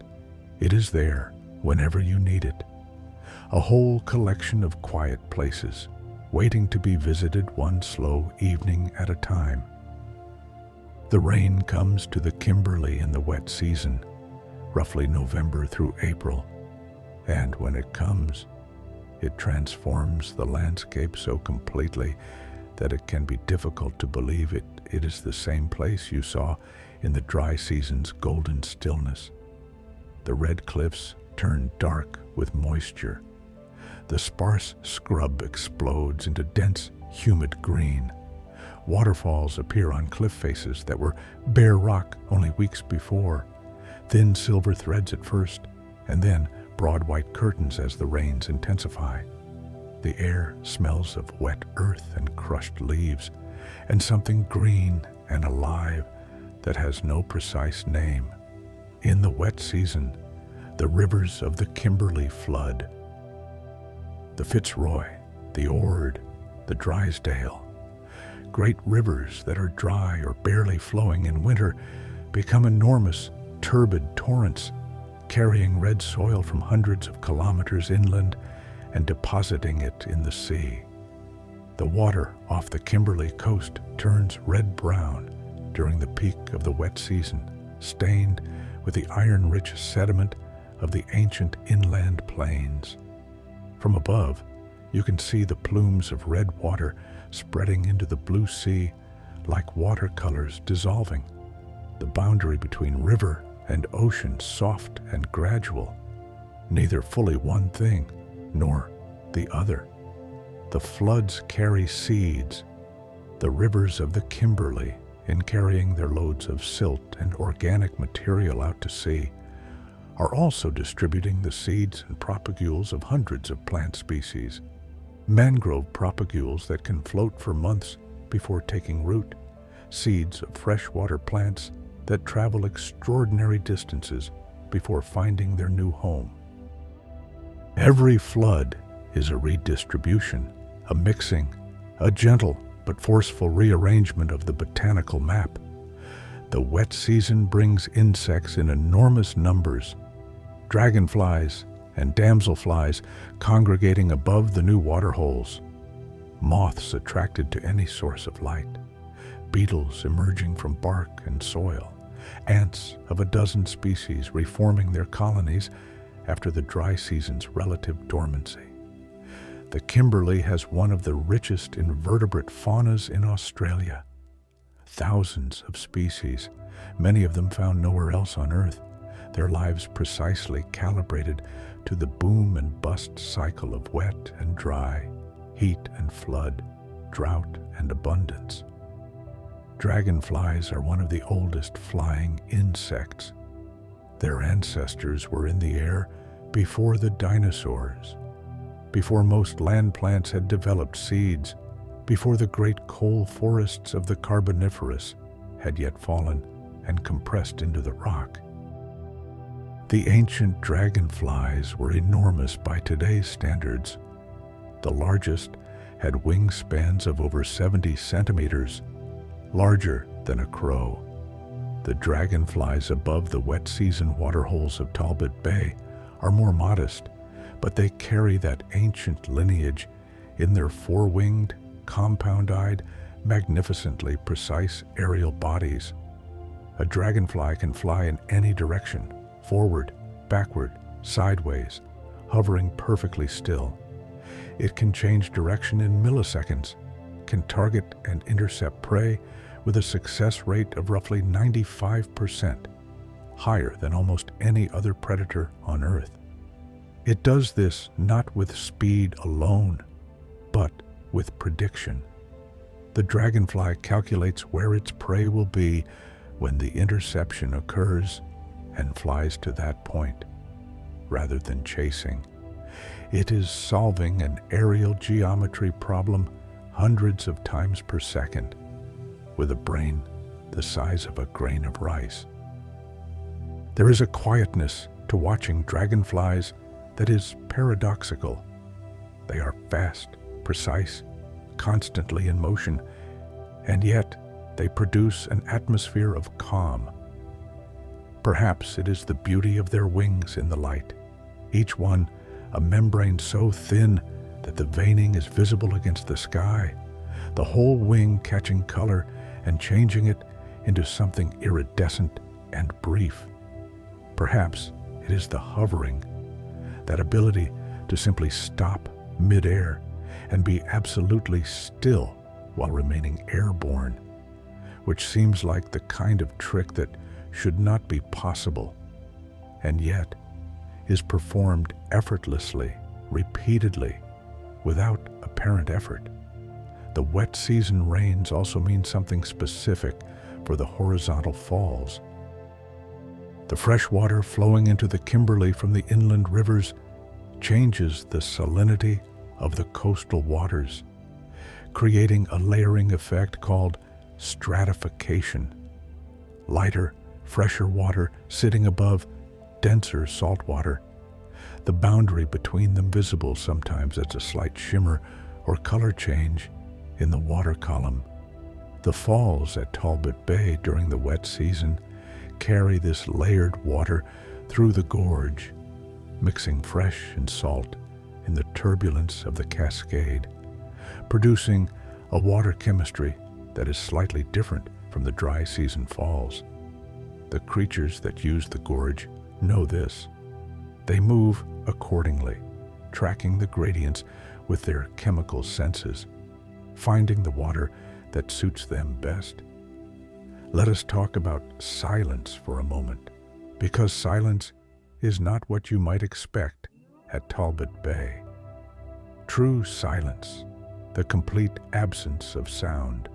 it is there whenever you need it. A whole collection of quiet places, waiting to be visited one slow evening at a time. The rain comes to the Kimberley in the wet season, roughly November through April, And when it comes, it transforms the landscape so completely that it can be difficult to believe it is the same place you saw in the dry season's golden stillness. The red cliffs turn dark with moisture. The sparse scrub explodes into dense, humid green. Waterfalls appear on cliff faces that were bare rock only weeks before, thin silver threads at first, and then broad white curtains as the rains intensify. The air smells of wet earth and crushed leaves, and something green and alive that has no precise name. In the wet season, the rivers of the Kimberley flood. The Fitzroy, the Ord, the Drysdale, great rivers that are dry or barely flowing in winter, become enormous, turbid torrents, carrying red soil from hundreds of kilometers inland and depositing it in the sea. The water off the Kimberley coast turns red-brown during the peak of the wet season, stained with the iron-rich sediment of the ancient inland plains. From above, you can see the plumes of red water spreading into the blue sea like watercolors dissolving. The boundary between river and ocean soft and gradual, neither fully one thing nor the other. The floods carry seeds, the rivers of the Kimberley, in carrying their loads of silt and organic material out to sea, are also distributing the seeds and propagules of hundreds of plant species. Mangrove propagules that can float for months before taking root, seeds of freshwater plants that travel extraordinary distances before finding their new home. Every flood is a redistribution, a mixing, a gentle but forceful rearrangement of the botanical map. The wet season brings insects in enormous numbers, dragonflies and damselflies congregating above the new waterholes, moths attracted to any source of light, beetles emerging from bark and soil, ants of a dozen species reforming their colonies after the dry season's relative dormancy. The Kimberley has one of the richest invertebrate faunas in Australia. Thousands of species, many of them found nowhere else on Earth, their lives precisely calibrated to the boom and bust cycle of wet and dry, heat and flood, drought and abundance. Dragonflies are one of the oldest flying insects. Their ancestors were in the air before the dinosaurs, before most land plants had developed seeds, before the great coal forests of the Carboniferous had yet fallen and compressed into the rock. The ancient dragonflies were enormous by today's standards. The largest had wingspans of over 70 centimeters, larger than a crow. The dragonflies above the wet season waterholes of Talbot Bay are more modest, but they carry that ancient lineage in their four-winged, compound-eyed, magnificently precise aerial bodies. A dragonfly can fly in any direction, forward, backward, sideways, hovering perfectly still. It can change direction in milliseconds, can target and intercept prey with a success rate of roughly 95%, higher than almost any other predator on Earth. It does this not with speed alone, but with prediction. The dragonfly calculates where its prey will be when the interception occurs and flies to that point, rather than chasing. It is solving an aerial geometry problem hundreds of times per second, with a brain the size of a grain of rice. There is a quietness to watching dragonflies that is paradoxical. They are fast, precise, constantly in motion, and yet they produce an atmosphere of calm. Perhaps it is the beauty of their wings in the light, each one a membrane so thin that the veining is visible against the sky, the whole wing catching color and changing it into something iridescent and brief. Perhaps it is the hovering, that ability to simply stop mid-air and be absolutely still while remaining airborne, which seems like the kind of trick that should not be possible, and yet is performed effortlessly, repeatedly, without apparent effort. The wet season rains also mean something specific for the Horizontal Falls. The fresh water flowing into the Kimberley from the inland rivers changes the salinity of the coastal waters, creating a layering effect called stratification. Lighter, fresher water sitting above denser salt water, the boundary between them visible sometimes as a slight shimmer or color change in the water column. The falls at Talbot Bay during the wet season carry this layered water through the gorge, mixing fresh and salt in the turbulence of the cascade, producing a water chemistry that is slightly different from the dry season falls. The creatures that use the gorge know this. They move accordingly, tracking the gradients with their chemical senses, finding the water that suits them best. Let us talk about silence for a moment, because silence is not what you might expect at Talbot Bay. True silence, the complete absence of sound,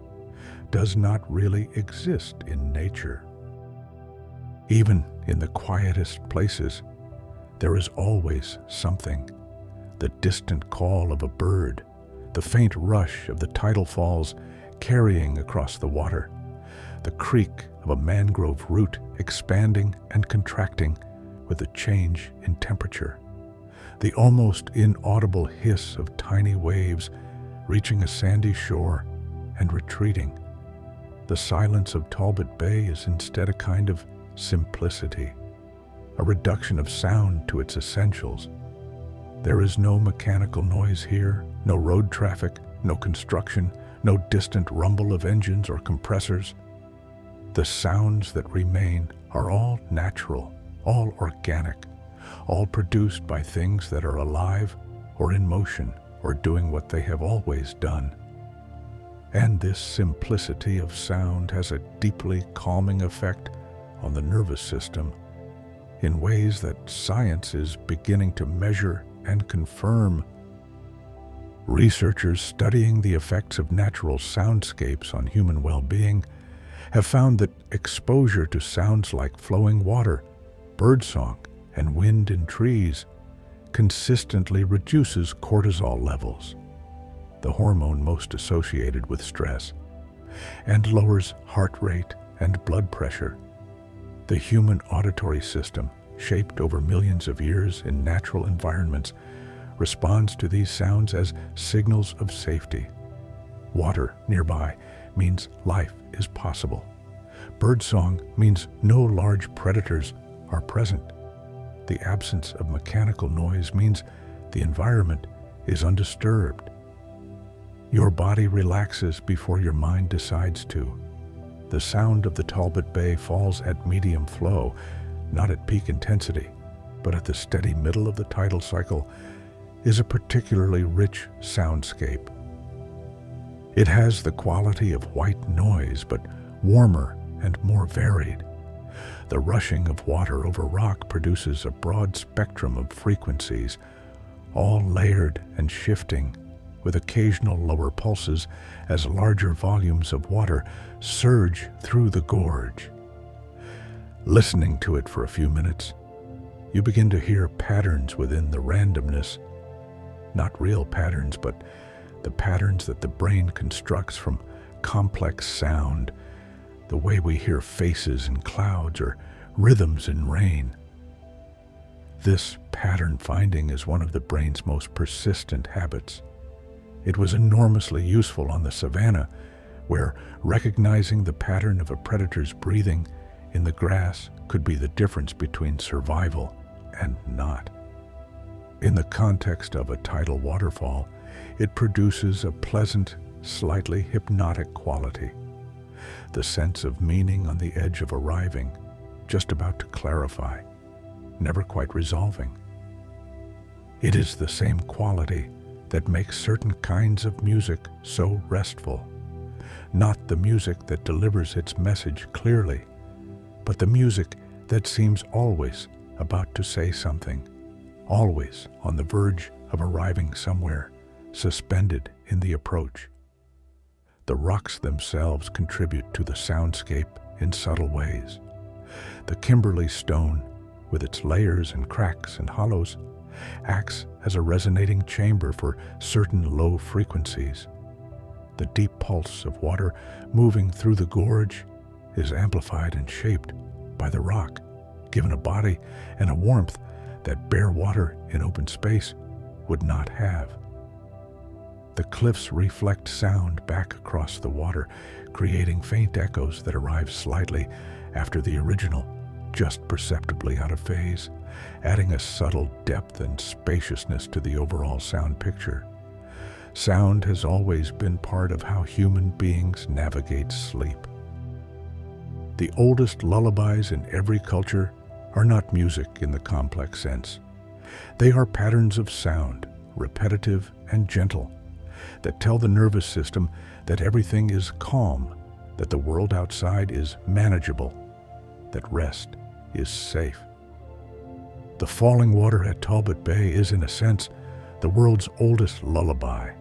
does not really exist in nature. Even in the quietest places, there is always something. The distant call of a bird, the faint rush of the tidal falls carrying across the water, the creak of a mangrove root expanding and contracting with a change in temperature, the almost inaudible hiss of tiny waves reaching a sandy shore and retreating. The silence of Talbot Bay is instead a kind of simplicity, a reduction of sound to its essentials. There is no mechanical noise here, no road traffic, no construction, no distant rumble of engines or compressors. The sounds that remain are all natural, all organic, all produced by things that are alive or in motion or doing what they have always done. And this simplicity of sound has a deeply calming effect on the nervous system in ways that science is beginning to measure and confirm. Researchers studying the effects of natural soundscapes on human well-being have found that exposure to sounds like flowing water, birdsong, and wind in trees consistently reduces cortisol levels, the hormone most associated with stress, and lowers heart rate and blood pressure. The human auditory system, shaped over millions of years in natural environments, responds to these sounds as signals of safety. Water nearby means life is possible. Birdsong means no large predators are present. The absence of mechanical noise means the environment is undisturbed. Your body relaxes before your mind decides to. The sound of the Talbot Bay falls at medium flow, not at peak intensity, but at the steady middle of the tidal cycle, is a particularly rich soundscape. It has the quality of white noise, but warmer and more varied. The rushing of water over rock produces a broad spectrum of frequencies, all layered and shifting, with occasional lower pulses as larger volumes of water surge through the gorge. Listening to it for a few minutes, you begin to hear patterns within the randomness, not real patterns, but the patterns that the brain constructs from complex sound, the way we hear faces in clouds or rhythms in rain. This pattern finding is one of the brain's most persistent habits. It was enormously useful on the savannah, where recognizing the pattern of a predator's breathing in the grass could be the difference between survival and not. In the context of a tidal waterfall, it produces a pleasant, slightly hypnotic quality. The sense of meaning on the edge of arriving, just about to clarify, never quite resolving. It is the same quality that makes certain kinds of music so restful. Not the music that delivers its message clearly, but the music that seems always about to say something, always on the verge of arriving somewhere, suspended in the approach. The rocks themselves contribute to the soundscape in subtle ways. The Kimberley stone, with its layers and cracks and hollows, acts as a resonating chamber for certain low frequencies. The deep pulse of water moving through the gorge is amplified and shaped by the rock, given a body and a warmth that bare water in open space would not have. The cliffs reflect sound back across the water, creating faint echoes that arrive slightly after the original, just perceptibly out of phase, adding a subtle depth and spaciousness to the overall sound picture. Sound has always been part of how human beings navigate sleep. The oldest lullabies in every culture are not music in the complex sense. They are patterns of sound, repetitive and gentle, that tell the nervous system that everything is calm, that the world outside is manageable, that rest is safe. The falling water at Talbot Bay is, in a sense, the world's oldest lullaby.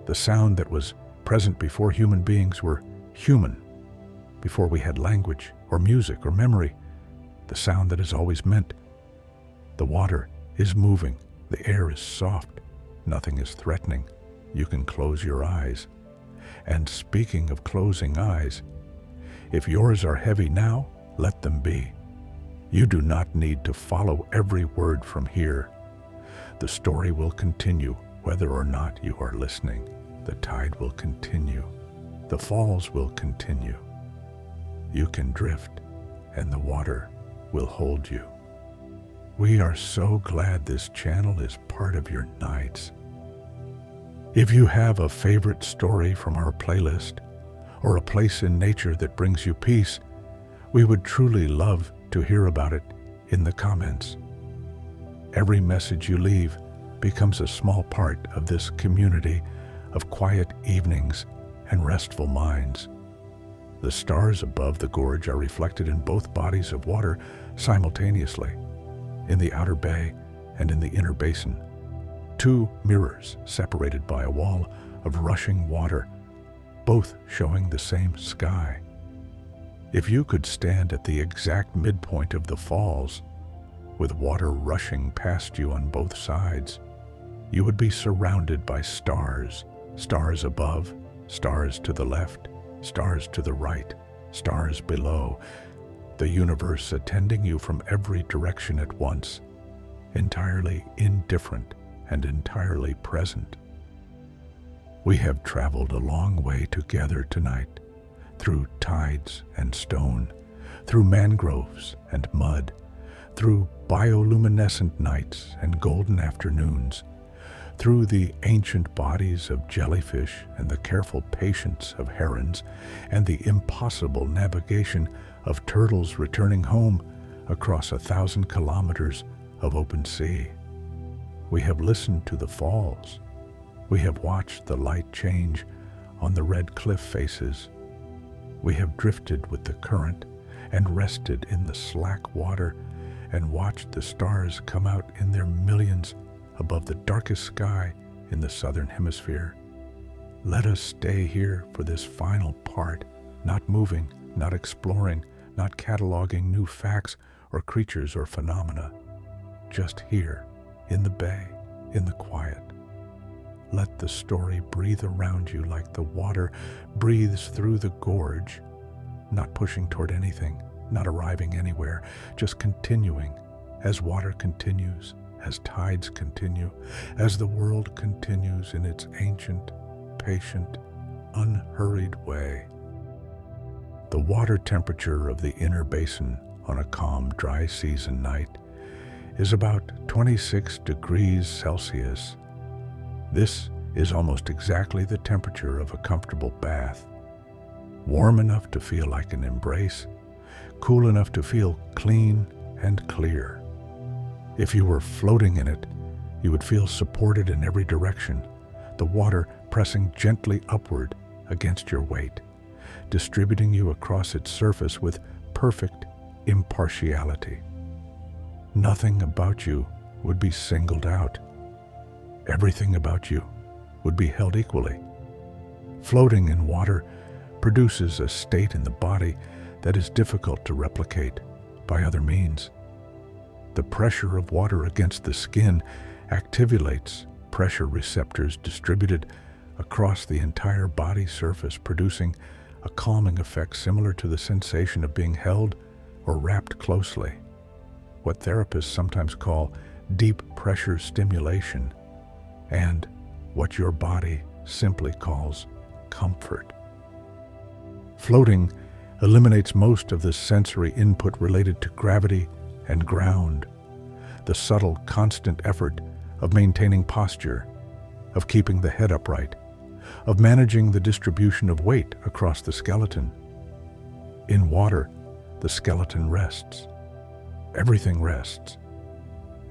The sound that was present before human beings were human, before we had language or music or memory. The sound that has always meant the water is moving, the air is soft, nothing is threatening. You can close your eyes. And speaking of closing eyes, if yours are heavy now, let them be. You do not need to follow every word from here. The story will continue whether or not you are listening. The tide will continue. The falls will continue. You can drift, and the water will hold you. We are so glad this channel is part of your nights. If you have a favorite story from our playlist, or a place in nature that brings you peace, we would truly love to hear about it in the comments. Every message you leave becomes a small part of this community of quiet evenings and restful minds. The stars above the gorge are reflected in both bodies of water simultaneously, in the outer bay and in the inner basin. Two mirrors separated by a wall of rushing water, both showing the same sky. If you could stand at the exact midpoint of the falls, with water rushing past you on both sides, you would be surrounded by stars, stars above, stars to the left, stars to the right, stars below, the universe attending you from every direction at once, entirely indifferent and entirely present. We have traveled a long way together tonight, through tides and stone, through mangroves and mud, through bioluminescent nights and golden afternoons, through the ancient bodies of jellyfish and the careful patience of herons, and the impossible navigation of turtles returning home across 1,000 kilometers of open sea. We have listened to the falls. We have watched the light change on the red cliff faces. We have drifted with the current and rested in the slack water and watched the stars come out in their millions above the darkest sky in the southern hemisphere. Let us stay here for this final part, not moving, not exploring, not cataloging new facts or creatures or phenomena. Just here, in the bay, in the quiet. Let the story breathe around you like the water breathes through the gorge, not pushing toward anything, not arriving anywhere, just continuing as water continues, as tides continue, as the world continues in its ancient, patient, unhurried way. The water temperature of the inner basin on a calm, dry season night is about 26 degrees Celsius. This is almost exactly the temperature of a comfortable bath. Warm enough to feel like an embrace, cool enough to feel clean and clear. If you were floating in it, You would feel supported in every direction, the water pressing gently upward against your weight, distributing you across its surface with perfect impartiality. Nothing about you would be singled out. Everything about you would be held equally. Floating in water produces a state in the body that is difficult to replicate by other means. The pressure of water against the skin activates pressure receptors distributed across the entire body surface, producing a calming effect similar to the sensation of being held or wrapped closely, what therapists sometimes call deep pressure stimulation, and what your body simply calls comfort. Floating eliminates most of the sensory input related to gravity and ground, the subtle, constant effort of maintaining posture, of keeping the head upright, of managing the distribution of weight across the skeleton. In water, the skeleton rests. Everything rests.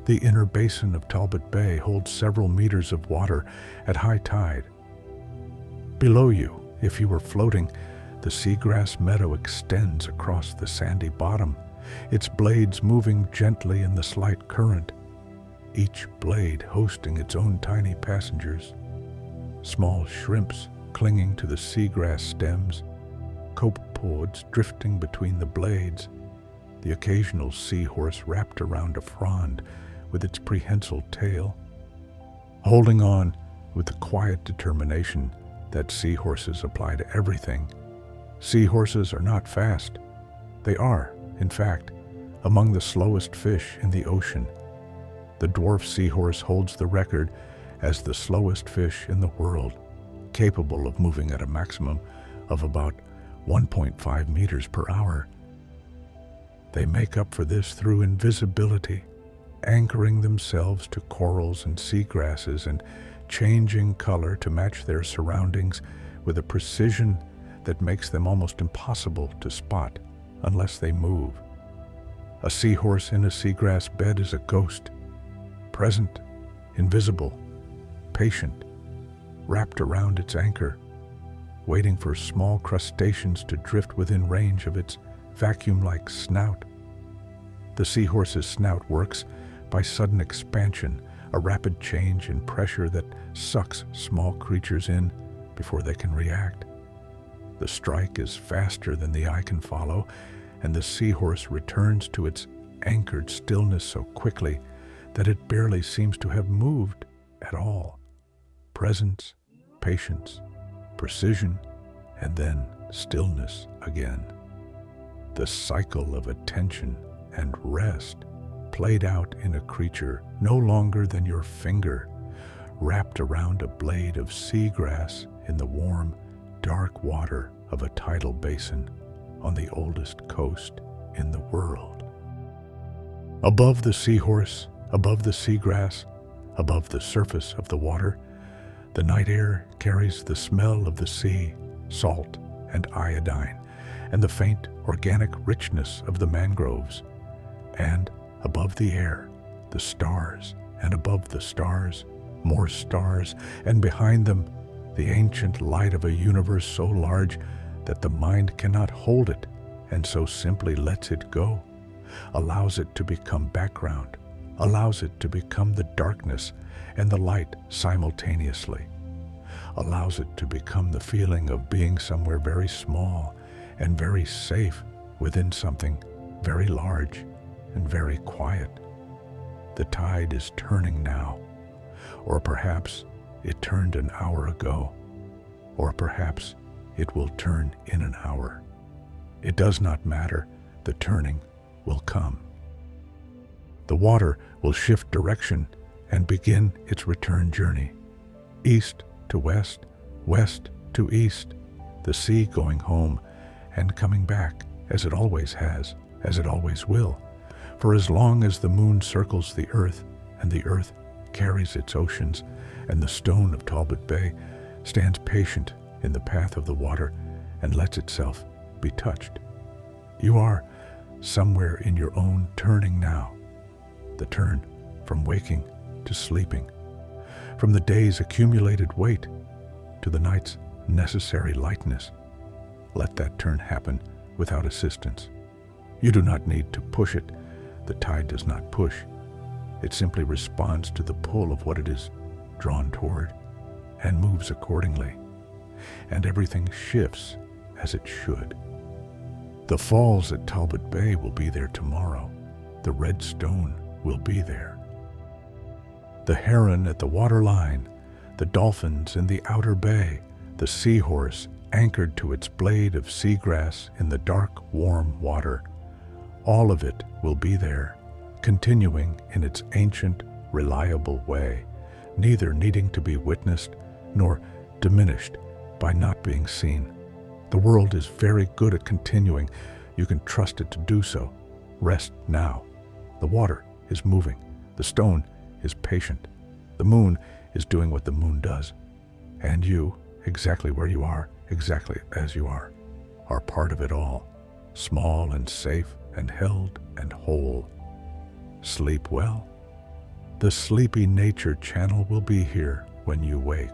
The inner basin of Talbot Bay holds several meters of water at high tide. Below you, if you were floating, the seagrass meadow extends across the sandy bottom, its blades moving gently in the slight current, each blade hosting its own tiny passengers. Small shrimps clinging to the seagrass stems, copepods drifting between the blades, the occasional seahorse wrapped around a frond with its prehensile tail, holding on with the quiet determination that seahorses apply to everything. Seahorses are not fast. They are, in fact, among the slowest fish in the ocean. The dwarf seahorse holds the record as the slowest fish in the world, capable of moving at a maximum of about 1.5 meters per hour. They make up for this through invisibility, anchoring themselves to corals and seagrasses and changing color to match their surroundings with a precision that makes them almost impossible to spot unless they move. A seahorse in a seagrass bed is a ghost, present, invisible, patient, wrapped around its anchor, waiting for small crustaceans to drift within range of its vacuum-like snout. The seahorse's snout works by sudden expansion, a rapid change in pressure that sucks small creatures in before they can react. The strike is faster than the eye can follow, and the seahorse returns to its anchored stillness so quickly that it barely seems to have moved at all. Presence, patience, precision, and then stillness again. The cycle of attention and rest played out in a creature no longer than your finger, wrapped around a blade of seagrass in the warm, dark water of a tidal basin on the oldest coast in the world. Above the seahorse, above the seagrass, above the surface of the water, the night air carries the smell of the sea, salt and iodine, and the faint organic richness of the mangroves. And above the air, the stars, and above the stars, more stars, and behind them, the ancient light of a universe so large that the mind cannot hold it, and so simply lets it go, allows it to become background, allows it to become the darkness and the light simultaneously, allows it to become the feeling of being somewhere very small and very safe within something very large and very quiet. The tide is turning now, or perhaps it turned an hour ago, or perhaps it will turn in an hour. It does not matter, the turning will come. The water will shift direction and begin its return journey. East to west, west to east, the sea going home and coming back as it always has, as it always will, for as long as the moon circles the earth and the earth carries its oceans, and the stone of Talbot Bay stands patient in the path of the water and lets itself be touched. You are somewhere in your own turning now, the turn from waking to sleeping, from the day's accumulated weight to the night's necessary lightness. Let that turn happen without assistance. You do not need to push it. The tide does not push. It simply responds to the pull of what it is drawn toward and moves accordingly. And everything shifts as it should. The falls at Talbot Bay will be there tomorrow. The red stone will be there. The heron at the waterline, the dolphins in the outer bay, the seahorse anchored to its blade of seagrass in the dark, warm water. All of it will be there, continuing in its ancient, reliable way, neither needing to be witnessed nor diminished by not being seen. The world is very good at continuing. You can trust it to do so. Rest now. The water is moving. The stone is patient. The moon is doing what the moon does. And you, exactly where you are, exactly as you are part of it all, small and safe and held and whole. Sleep well. The Sleepy Nature channel will be here when you wake.